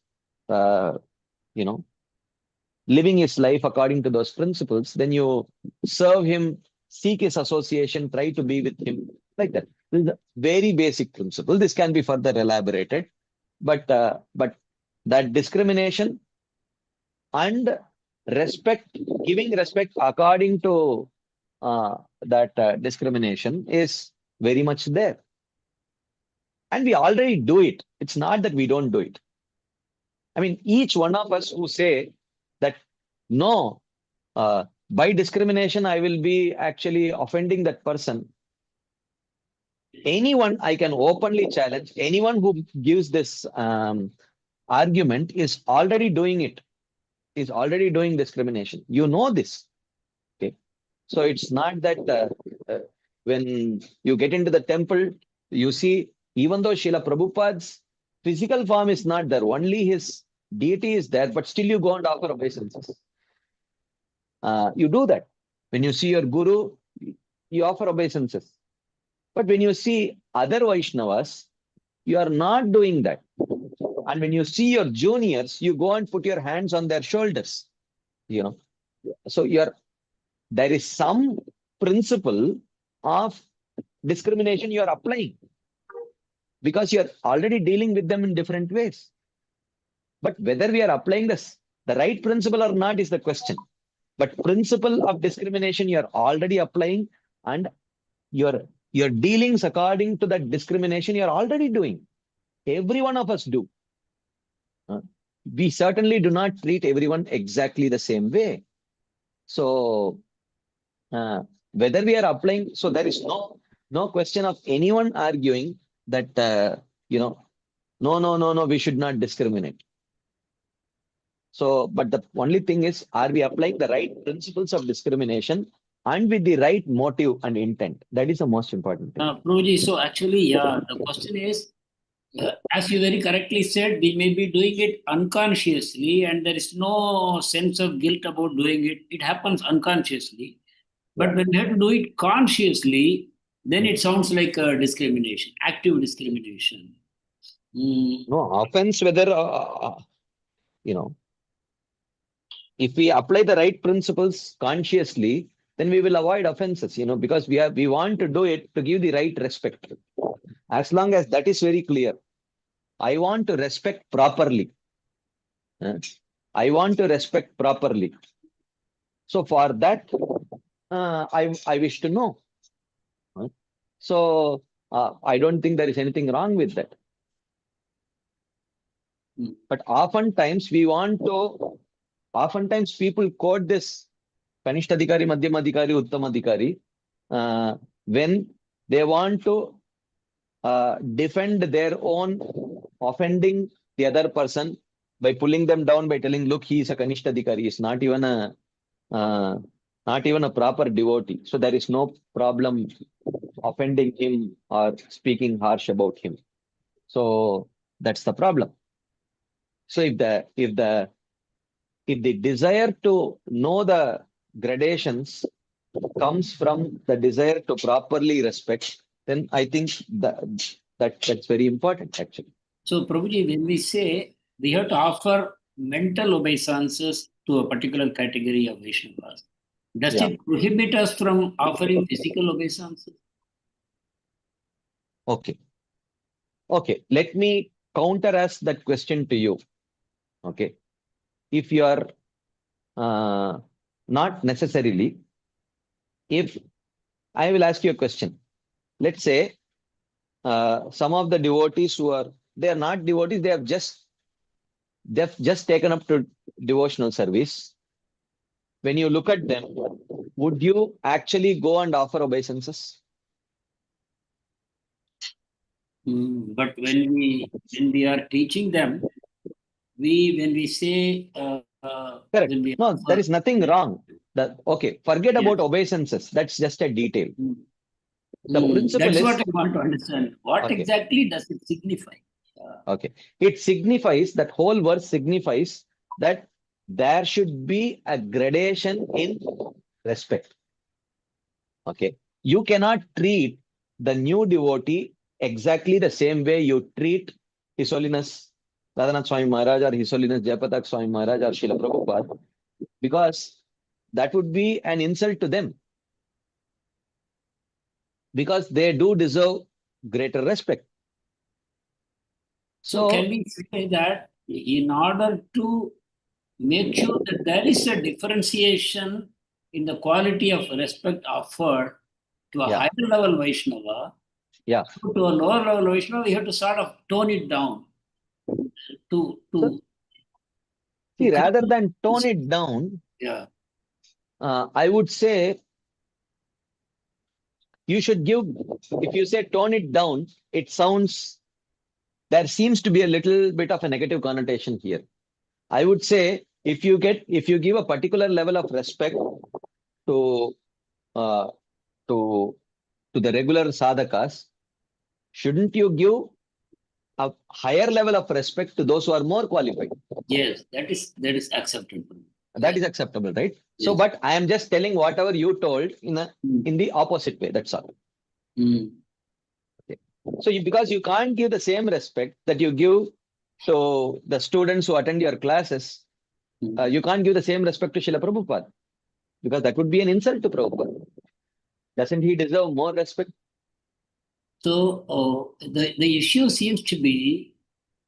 living his life according to those principles, then you serve him, seek his association, try to be with him, like that. This is a very basic principle. This can be further elaborated, but that discrimination and respect, giving respect according to that discrimination is very much there. And we already do it. It's not that we don't do it. I mean, each one of us who say that, no, by discrimination, I will be actually offending that person. Anyone I can openly challenge, anyone who gives this argument is already doing it, is already doing discrimination. You know this. Okay. So it's not that when you get into the temple, you see, even though Srila Prabhupada's physical form is not there, only his deity is there, but still you go and offer obeisances. You do that. When you see your guru, you offer obeisances. But when you see other Vaishnavas, you are not doing that. And when you see your juniors, you go and put your hands on their shoulders. So there is some principle of discrimination you are applying, because you are already dealing with them in different ways. But whether we are applying the right principle or not is the question. But principle of discrimination you are already applying, and your dealings according to that discrimination you are already doing. Every one of us do. We certainly do not treat everyone exactly the same way. So whether we are applying, so there is no question of anyone arguing that no, we should not discriminate. So, but the only thing is, are we applying the right principles of discrimination and with the right motive and intent? That is the most important thing. Prabhuji, so actually, the question is, as you very correctly said, we may be doing it unconsciously and there is no sense of guilt about doing it. It happens unconsciously. But when we have to do it consciously, then it sounds like a discrimination, active discrimination. No offense, whether, if we apply the right principles consciously, then we will avoid offenses, because we want to do it to give the right respect. As long as that is very clear, I want to respect properly. I want to respect properly. So for that, I wish to know. So I don't think there is anything wrong with that. But oftentimes people quote this Kanishtadhikari, Madhyamadhikari, Uttamadhikari when they want to defend their own offending the other person by pulling them down, by telling, look, he is a Kanishtadhikari, he is not even a proper devotee. So there is no problem offending him or speaking harsh about him. So that's the problem. So if the desire to know the gradations comes from the desire to properly respect, then I think that's very important, actually. So, Prabhuji, when we say we have to offer mental obeisances to a particular category of Vaishnavas, does it prohibit us from offering physical obeisances? Okay. Let me counter ask that question to you. Okay. If you are not necessarily, if I will ask you a question, let's say some of the devotees they are not devotees, they've just taken up to devotional service. When you look at them, would you actually go and offer obeisances? But when we are teaching them, when we say Correct. when we No, there offer, is nothing wrong. Okay, forget yes. about obeisances. That's just a detail. The principle That's is, what I want to understand. What okay, exactly does it signify? okay. It signifies, that whole verse signifies that there should be a gradation in respect. Okay. You cannot treat the new devotee exactly the same way you treat His Holiness Radhanath Swami Maharaj or His Holiness Jayapatak Swami Maharaj or Srila Prabhupada, because that would be an insult to them, because they do deserve greater respect. So can So, we say that in order to make sure that there is a differentiation in the quality of respect offered to a yeah, higher level Vaishnava, yeah. to a lower level Vaishnava, we have to sort of tone it down to So, to see, to rather create. than tone it down, Yeah. I would say you should give, if you say tone it down, it sounds, there seems to be a little bit of a negative connotation here. I would say if you give a particular level of respect to uh, to to the regular sadhakas, shouldn't you give a higher level of respect to those who are more qualified? Yes, that is acceptable. That Yes. is acceptable, right? So, Yes. but I am just telling whatever you told Mm. in the opposite way. That's all. Mm. Okay. So, because you can't give the same respect that you give to the students who attend your classes, Mm. you can't give the same respect to Srila Prabhupada, because that would be an insult to Prabhupada. Doesn't he deserve more respect? So the issue seems to be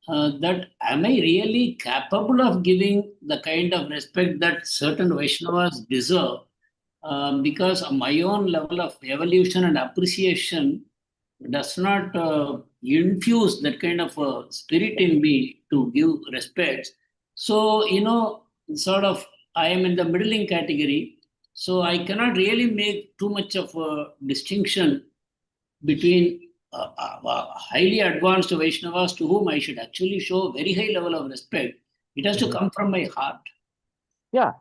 that am I really capable of giving the kind of respect that certain Vaishnavas deserve? Because my own level of evolution and appreciation does not infuse that kind of spirit in me to give respect. So, sort of, I am in the middling category. So, I cannot really make too much of a distinction between highly advanced Vaishnavas to whom I should actually show a very high level of respect. It has to Mhm. come from my heart. Yeah.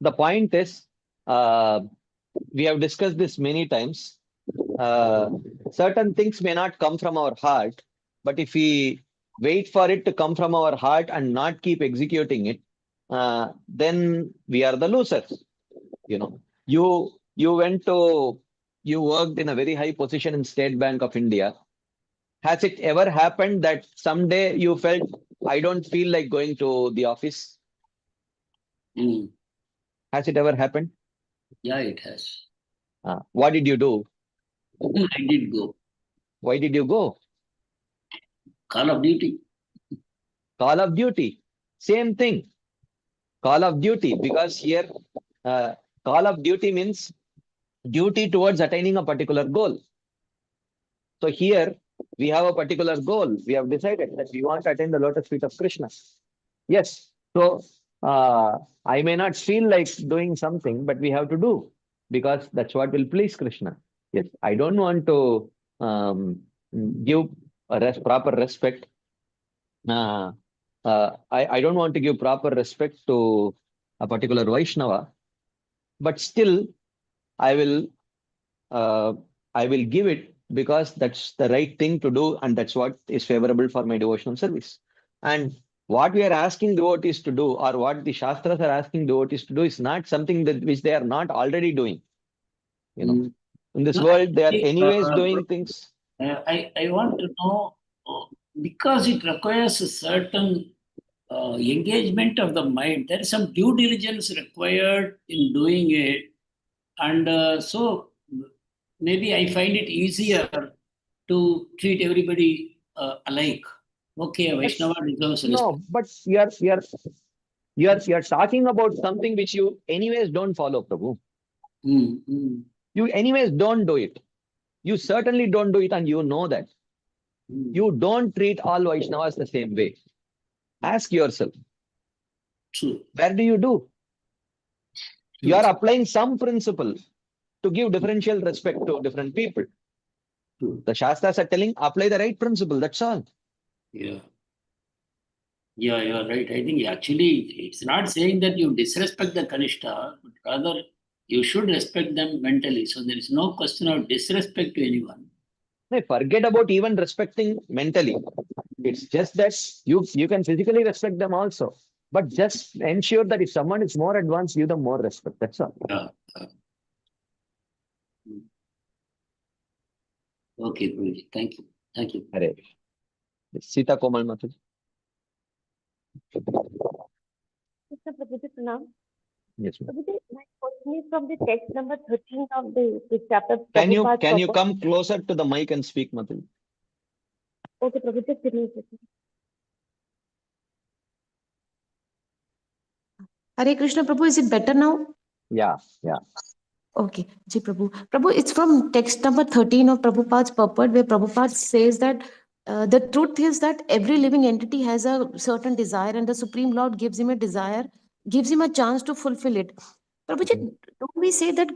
The point is, we have discussed this many times. Certain things may not come from our heart, but if we wait for it to come from our heart and not keep executing it, then we are the losers. You know, you went to you worked in a very high position in State Bank of India. Has it ever happened that someday you felt, I don't feel like going to the office? Mm. Has it ever happened? Yeah, it has. What did you do? I did go. Why did you go? Call of Duty. Call of Duty. Same thing. Call of Duty, because here uh, Call of Duty means duty towards attaining a particular goal. So here we have a particular goal. We have decided that we want to attain the lotus feet of Krishna. Yes. So I may not feel like doing something, but we have to do, because that's what will please Krishna. Yes. I don't want to give proper respect. Uh, I don't want to give proper respect to a particular Vaishnava, but still I will uh, I will give it, because that's the right thing to do, and that's what is favorable for my devotional service. And what we are asking devotees to do, or what the Shastras are asking devotees to do, is not something that which they are not already doing. You know, Mm. in this No, world, they are actually, anyways doing things. I want to know because it requires a certain engagement of the mind. There is some due diligence required in doing it, and so maybe I find it easier to treat everybody alike. Okay, a Vaishnava That's deserves respect. no, but you are talking about something which you anyways don't follow, Prabhu. Mm, mm. You anyways don't do it. You certainly don't do it, and you know that. You don't treat all Vaishnavas the same way. Ask yourself, True. where do you do? You True. are applying some principle to give differential respect to different people. True. The Shastras are telling, apply the right principle. That's all. Yeah. Yeah, you're right. I think actually it's not saying that you disrespect the Kanishta, but rather you should respect them mentally. So there is no question of disrespect to anyone. No, forget about even respecting mentally. It's just that you can physically respect them also. But just ensure that if someone is more advanced, give them more respect. That's all. Yeah. Okay, Guruji. Thank you. Thank you. Hare. Sita Komal Mataji. Mr. Prabhuji, Pranam. Yes, ma'am. Prabhuji, my question is from the text number 13 of the chapter. Can you Prabhupada purport. come closer to the mic and speak, Mataji? Okay, Prabhuji, just give me a second. Hare Krishna, Prabhu, is it better now? Yeah, yeah. Okay, Ji Prabhu. Prabhu, it's from text number 13 of Prabhupada's purport, where Prabhupada says that the truth is that every living entity has a certain desire, and the Supreme Lord gives him a desire, gives him a chance to fulfill it. Prabhuji, don't we say that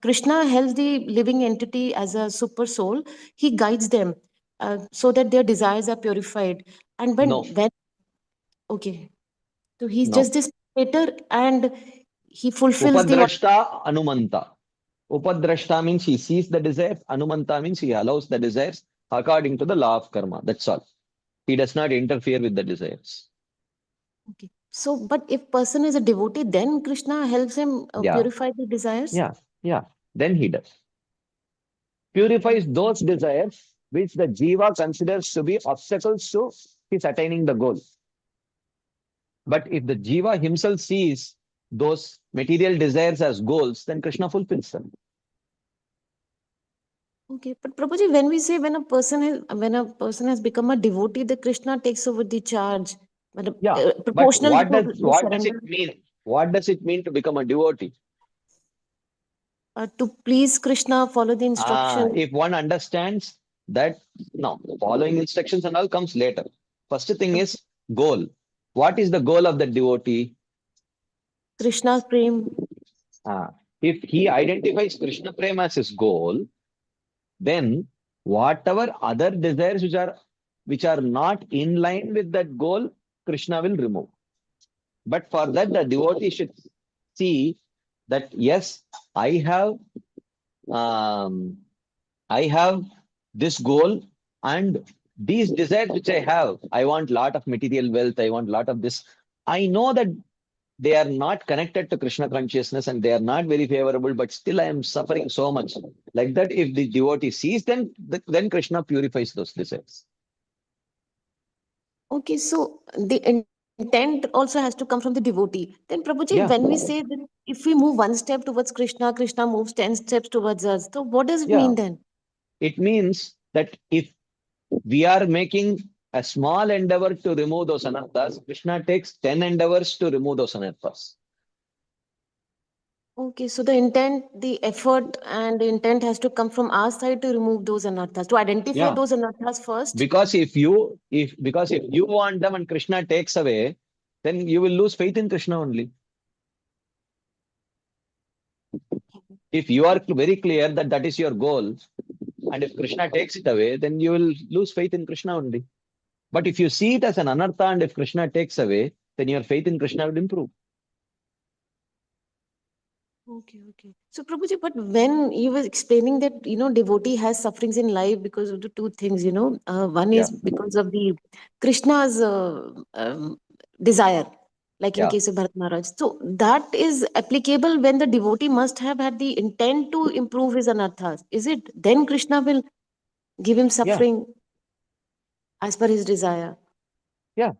Krishna helps the living entity as a super soul? He guides them so that their desires are purified. And No. okay, so he's No. just this creator and he fulfills the. Upadrashta Anumanta. Upadrashta means he sees the desires. Anumanta means he allows the desires according to the law of karma. That's all. He does not interfere with the desires. Okay. So, but if person is a devotee, then Krishna helps him Yeah. purify the desires? Yeah, yeah. Then he does. Purifies those desires which the jiva considers to be obstacles to his attaining the goal. But if the jiva himself sees those material desires as goals, then Krishna fulfills them. Okay, but Prabhuji, when we say when a person has become a devotee, the Krishna takes over the charge. Yeah, but Proportional what to does the it surrender, mean? What does it mean to become a devotee? to please Krishna, follow the instruction. If one understands that, no, following instructions and all comes later. First thing is goal. What is the goal of the devotee? Krishna's prem. If he identifies Krishna Prema as his goal, then whatever other desires which are not in line with that goal, Krishna will remove. But for that, the devotee should see that yes, I have this goal, and these desires which I want lot of material wealth, I want lot of this. I know that they are not connected to Krishna consciousness and they are not very favorable, but still I am suffering so much. Like that, if the devotee sees them, then Krishna purifies those desires. Okay, so the intent also has to come from the devotee. Then Prabhuji, Yeah. when we say that if we move one step towards Krishna, Krishna moves 10 steps towards us. So what does it Yeah. mean then? It means that if we are making a small endeavor to remove those anarthas, Krishna takes 10 endeavors to remove those anarthas. Okay, so the intent, the effort and the intent has to come from our side to remove those anarthas, to identify those anarthas first. Because if you want them and Krishna takes away, then you will lose faith in Krishna only. If you are very clear that that is your goal, and if Krishna takes it away, then you will lose faith in Krishna only. But if you see it as an anartha and if Krishna takes away, then your faith in Krishna will improve. Okay, okay. So Prabhuji, but when you were explaining that, devotee has sufferings in life because of the two things, one is because of the Krishna's desire, like in case of Bharat Maharaj. So that is applicable when the devotee must have had the intent to improve his anarthas. Is it? Then Krishna will give him suffering as per his desire. Yeah.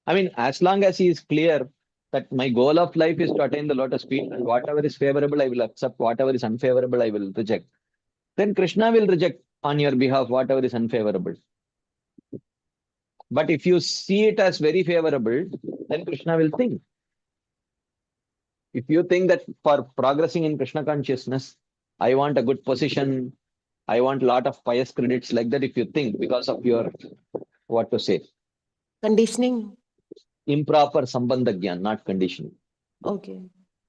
I mean, as long as he is clear that my goal of life is to attain the lotus feet, and whatever is favorable, I will accept, whatever is unfavorable, I will reject. Then Krishna will reject on your behalf whatever is unfavorable. But if you see it as very favorable, then Krishna will think. If you think that for progressing in Krishna consciousness, I want a good position. I want a lot of pious credits, like that if you think, because of your, what to say, Conditioning. improper sambandha gyan, not conditioning. Okay.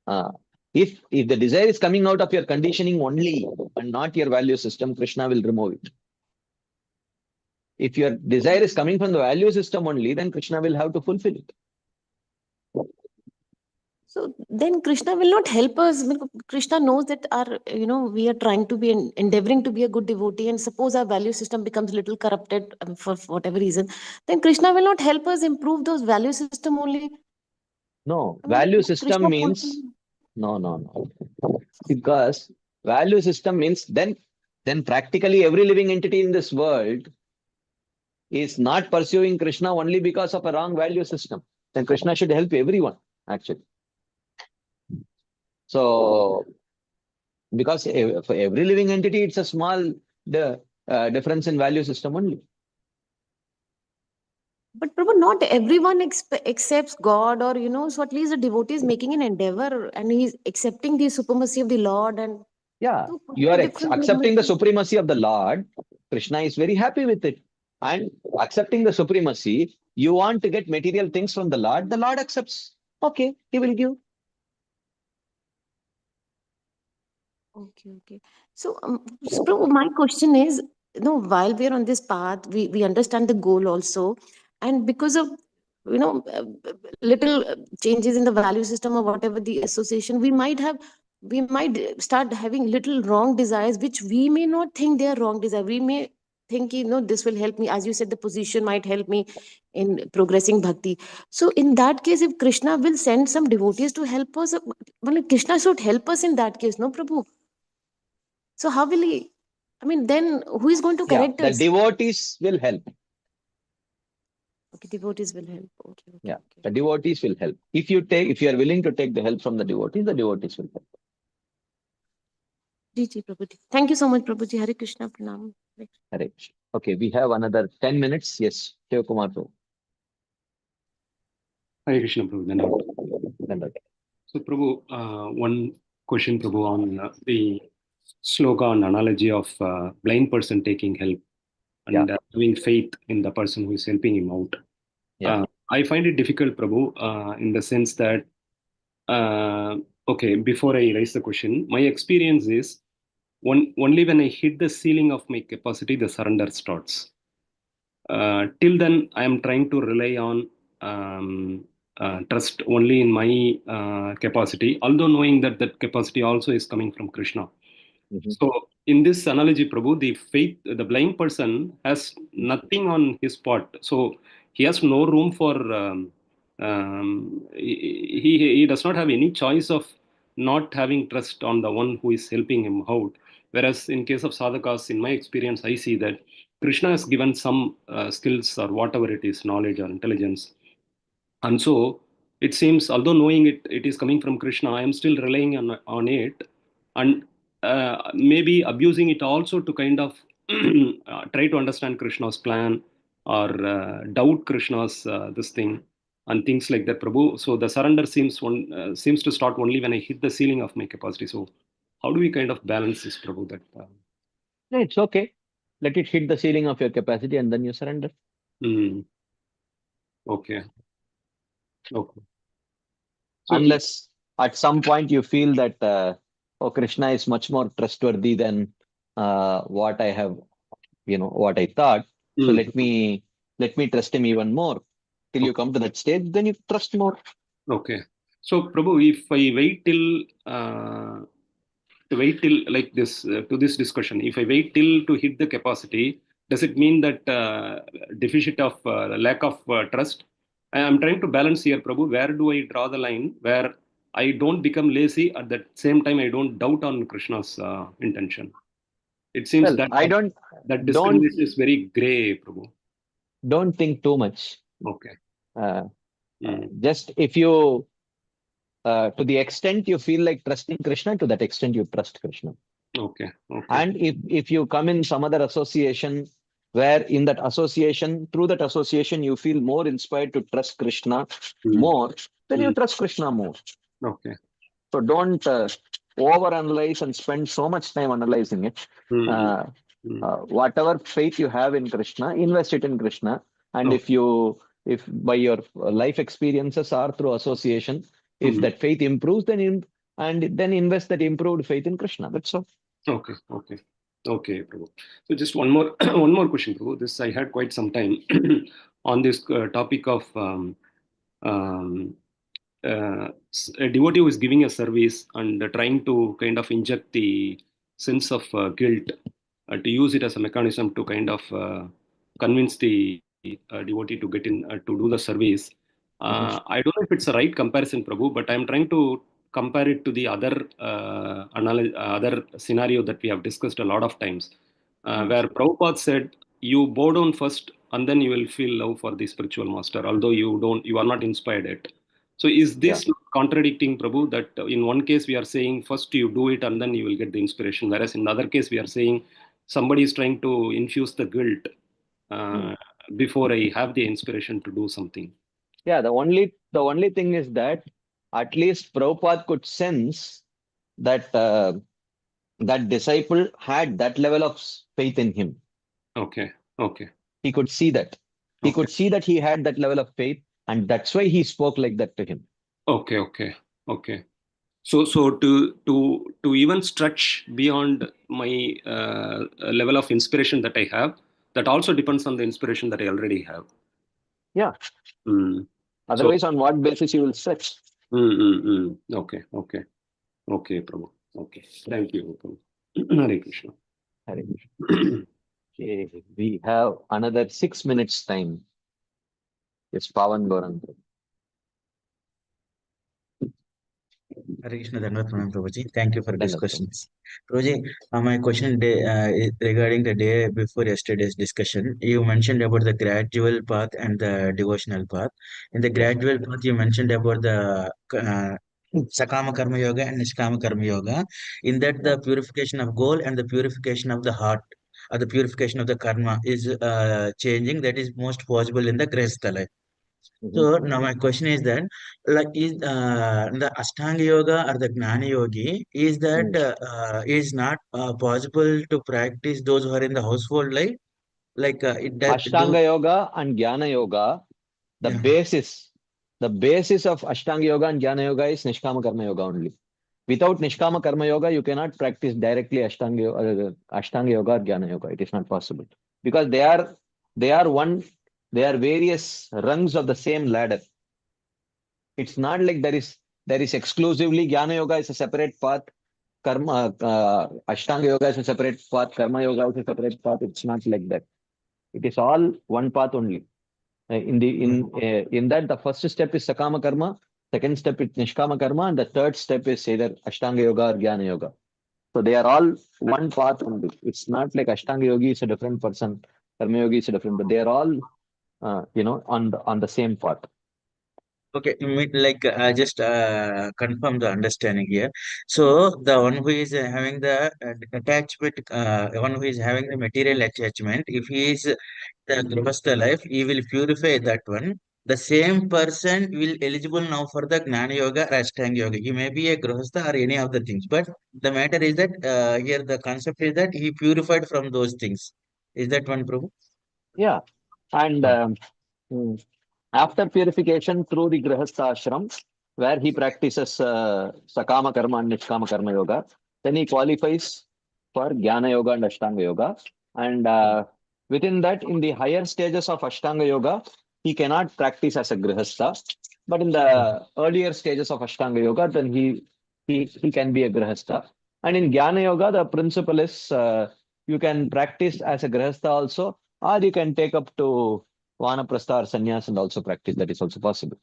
Uh, if the desire is coming out of your conditioning only and not your value system, Krishna will remove it. If your desire is coming from the value system only, then Krishna will have to fulfill it. So then Krishna will not help us. Because Krishna knows that our, we are trying to be endeavoring to be a good devotee, and suppose our value system becomes little corrupted for whatever reason, then Krishna will not help us improve those value system only. No, I mean, value Krishna system means fulfill. no. Because value system means then practically every living entity in this world is not pursuing Krishna only because of a wrong value system. Then Krishna should help everyone, actually. So, because for every living entity, it's a small difference in value system only. But Prabhu, not everyone accepts God, or so at least the devotee is making an endeavor and he's accepting the supremacy of the Lord, and Yeah, so you are different accepting the levels. supremacy of the Lord. Krishna is very happy with it. And accepting the supremacy, you want to get material things from the Lord accepts. Okay, he will give. Okay. So Prabhu, my question is, while we are on this path, we understand the goal also, and because of little changes in the value system or whatever the association, we might start having little wrong desires, which we may not think they are wrong desire. We may think, this will help me. As you said, the position might help me in progressing bhakti. So in that case, if Krishna will send some devotees to help us, well, Krishna should help us in that case, no, Prabhu? So how will he? I mean, then who is going to Yeah, correct the us? devotees will help. Okay, devotees will help. Okay. Yeah, the devotees will help. If you are willing to take the help from the devotees will help. Ji, Prabhuji. Thank you so much, Prabhuji. Hare Krishna, Pranam. Correct. Okay, we have another 10 minutes. Yes, Shiv Kumar Prabhu. Hare Krishna, Prabhu. Dandavad. So, Prabhu, one question, Prabhu, on the slogan analogy of blind person taking help and having faith in the person who is helping him out. Yeah. I find it difficult, Prabhu, in the sense that, okay, before I raise the question, my experience is only when I hit the ceiling of my capacity, the surrender starts. Till then, I am trying to rely on trust only in my capacity, although knowing that that capacity also is coming from Krishna. So, in this analogy, Prabhu, the blind person has nothing on his part. So, he has no room for, he does not have any choice of not having trust on the one who is helping him out. Whereas, in case of sadhakas, in my experience, I see that Krishna has given some skills or whatever it is, knowledge or intelligence. And so it seems, although knowing it is coming from Krishna, I am still relying on it, and maybe abusing it also to kind of try to understand Krishna's plan, or doubt Krishna's this thing and things like that, Prabhu. So the surrender seems to start only when I hit the ceiling of my capacity. So how do we kind of balance this, Prabhu? That No, it's okay. Let it hit the ceiling of your capacity and then you surrender. Okay. So, unless at some point you feel that Krishna is much more trustworthy than what I have, what I thought. So let me trust him even more. Till you come to that stage, then you trust more. Okay. So, Prabhu, if I wait till like this to this discussion, if I wait till to hit the capacity, does it mean that deficit of lack of trust? I am trying to balance here, Prabhu. Where do I draw the line where I don't become lazy, at the same time I don't doubt on Krishna's intention? It seems Well, that don't discrimination is very gray, Prabhu. Don't think too much. Okay. Just if you, to the extent you feel like trusting Krishna, to that extent you trust Krishna. Okay. And if you come in some other association where in that association, through that association, you feel more inspired to trust Krishna more, then you trust Krishna more. Okay. So don't overanalyze and spend so much time analyzing it. Whatever faith you have in Krishna, invest it in Krishna. And if by your life experiences or through association, if that faith improves, then invest that improved faith in Krishna. That's all. Okay, Prabhu. So just one more one more question, Prabhu. This I had quite some time on this topic of a devotee who is giving a service and trying to kind of inject the sense of guilt to use it as a mechanism to kind of convince the devotee to get in to do the service. I don't know if it's a right comparison, Prabhu, but I'm trying to compare it to the other other scenario that we have discussed a lot of times, where Prabhupada said, "You bow down first, and then you will feel love for the spiritual master, although you are not inspired yet." So is this contradicting, Prabhu, that in one case we are saying first you do it and then you will get the inspiration, whereas in the other case we are saying somebody is trying to infuse the guilt before I have the inspiration to do something? Yeah, the only thing is that at least Prabhupada could sense that that disciple had that level of faith in him. Okay. He could see that. He could see that he had that level of faith, and that's why he spoke like that to him. Okay. So to even stretch beyond my level of inspiration that I have, that also depends on the inspiration that I already have. Yeah. Otherwise, on what basis you will stretch? Okay, Prabhu. Okay, thank you, Prabhu. Hare Krishna. Hare Krishna. Okay, we have another 6 minutes time. It's Pawan Goran. Hare Krishna, Dhanavad Pranam, Prabhuji. Thank you for these questions. Prabhuji, my question is regarding the day before yesterday's discussion. You mentioned about the gradual path and the devotional path. In the gradual path, you mentioned about the Sakama Karma Yoga and Nishkama Karma Yoga. In that, the purification of goal and the purification of the heart, or the purification of the karma is changing. That is most possible in the Grihastha life. So now my question is that, like, is the Ashtanga Yoga or the Gnana Yogi, is that is not possible to practice those who are in the household life? Like it does Ashtanga Yoga and Jnana Yoga, the basis of Ashtanga Yoga and Jnana Yoga is Nishkama Karma Yoga only. Without Nishkama Karma Yoga, you cannot practice directly Ashtanga Yoga or Jnana Yoga. It is not possible, because they are various rungs of the same ladder. It's not like there is exclusively Jnana Yoga is a separate path, Karma Ashtanga Yoga is a separate path, Karma Yoga is a separate path. It's not like that. It is all one path only. In that, the first step is Sakama Karma, second step is Nishkama Karma, and the third step is either Ashtanga Yoga or Jnana Yoga. So they are all one path only. It's not like Ashtanga Yogi is a different person, Karma Yogi is a different, but they are all on the same path. Okay, you mean like just confirm the understanding here. So the one who is having the attachment, one who is having the material attachment, if he is the Grihastha life, he will purify that one. The same person will eligible now for the Gnana Yoga or Ashtanga Yoga. He may be a Grihastha or any of the things, but the matter is that here the concept is that he purified from those things. Is that one, Prabhu? Yeah, and after purification through the Grihastha ashram, where he practices Sakama Karma and Nishkama Karma Yoga, then he qualifies for Jnana Yoga and Ashtanga Yoga. And within that, in the higher stages of Ashtanga Yoga, he cannot practice as a Grihastha. But in the earlier stages of Ashtanga Yoga, then he can be a Grihastha. And in Jnana Yoga, the principle is you can practice as a Grihastha also, or you can take up to Vanaprastha or Sannyas and also practice. That is also possible.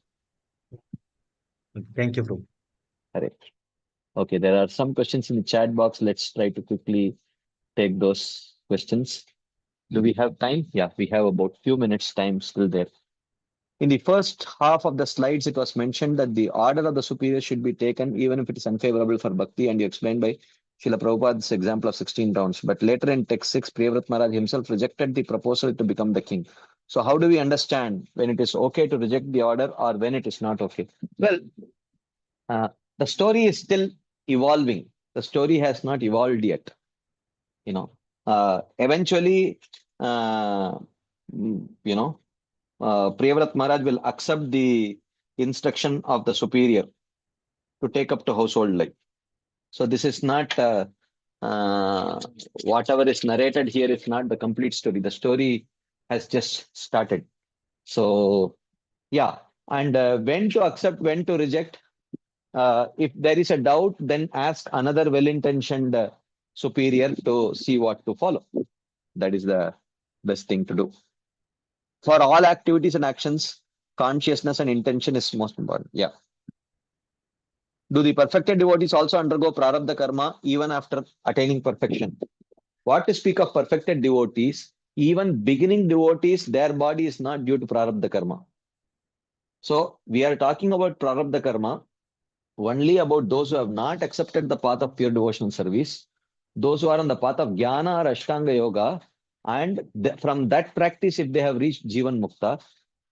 Thank you, Prabhu. Correct. Okay, there are some questions in the chat box. Let's try to quickly take those questions. Do we have time? Yeah, we have about few minutes time still there. In the first half of the slides, it was mentioned that the order of the superior should be taken even if it is unfavorable for bhakti, and you explained by Srila Prabhupada's example of 16 rounds. But later in text 6, Priyavrat Maharaj himself rejected the proposal to become the king. So how do we understand when it is okay to reject the order or when it is not okay? Well, the story is still evolving. The story has not evolved yet. Eventually, Priyavrat Maharaj will accept the instruction of the superior to take up to household life. So this is not whatever is narrated here is not the complete story. The story has just started. So yeah, and when to accept, when to reject. If there is a doubt, then ask another well-intentioned superior to see what to follow. That is the best thing to do. For all activities and actions, consciousness and intention is most important. Yeah. Do the perfected devotees also undergo prarabdha karma even after attaining perfection? What to speak of perfected devotees? Even beginning devotees, their body is not due to prarabdha karma. So we are talking about prarabdha karma only about those who have not accepted the path of pure devotional service, those who are on the path of jnana or ashtanga yoga, and from that practice, if they have reached jivan mukta,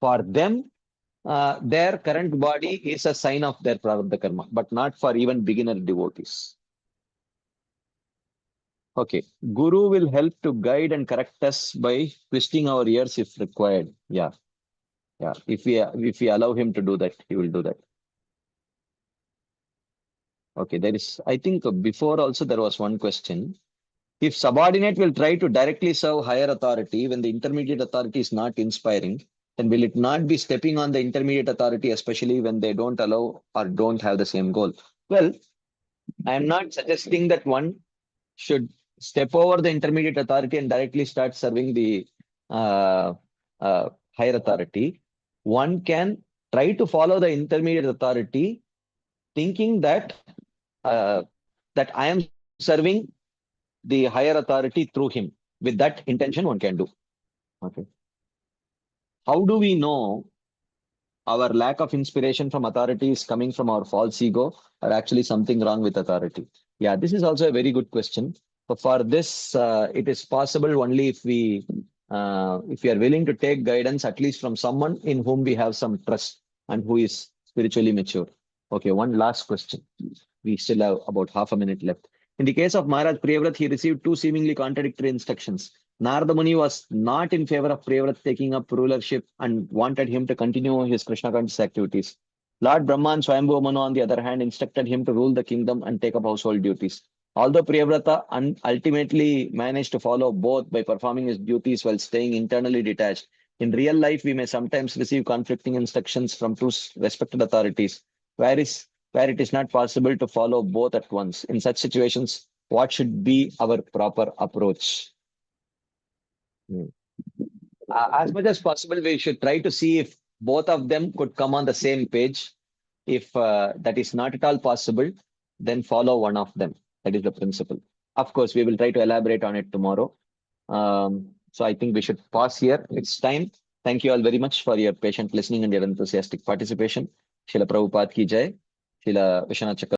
for them, their current body is a sign of their prarabdha karma, but not for even beginner devotees. Okay, Guru will help to guide and correct us by twisting our ears if required. Yeah, yeah. If we allow him to do that, he will do that. Okay, I think before also there was one question. If subordinate will try to directly serve higher authority when the intermediate authority is not inspiring, then will it not be stepping on the intermediate authority, especially when they don't allow or don't have the same goal? Well, I am not suggesting that one should step over the intermediate authority and directly start serving the uh, higher authority. One can try to follow the intermediate authority, thinking that that I am serving the higher authority through him. With that intention, one can do. Okay. How do we know our lack of inspiration from authority is coming from our false ego or actually something wrong with authority? Yeah, this is also a very good question. But for this, it is possible only if we are willing to take guidance, at least from someone in whom we have some trust and who is spiritually mature. Okay, one last question. We still have about half a minute left. In the case of Maharaj Priyavrat, he received two seemingly contradictory instructions. Narada Muni was not in favor of Priyavrat taking up rulership and wanted him to continue his Krishna conscious activities. Lord Brahma and Swayambhu Manu, on the other hand, instructed him to rule the kingdom and take up household duties. Although Priyavrata ultimately managed to follow both by performing his duties while staying internally detached, in real life we may sometimes receive conflicting instructions from two respected authorities, where it is not possible to follow both at once. In such situations, what should be our proper approach? As much as possible, we should try to see if both of them could come on the same page. If that is not at all possible, then follow one of them. That is the principle. Of course, we will try to elaborate on it tomorrow. So I think we should pause here. It's time. Thank you all very much for your patient listening and your enthusiastic participation. Srila Prabhupada ki jai. Srila Vishwanath Chakravarti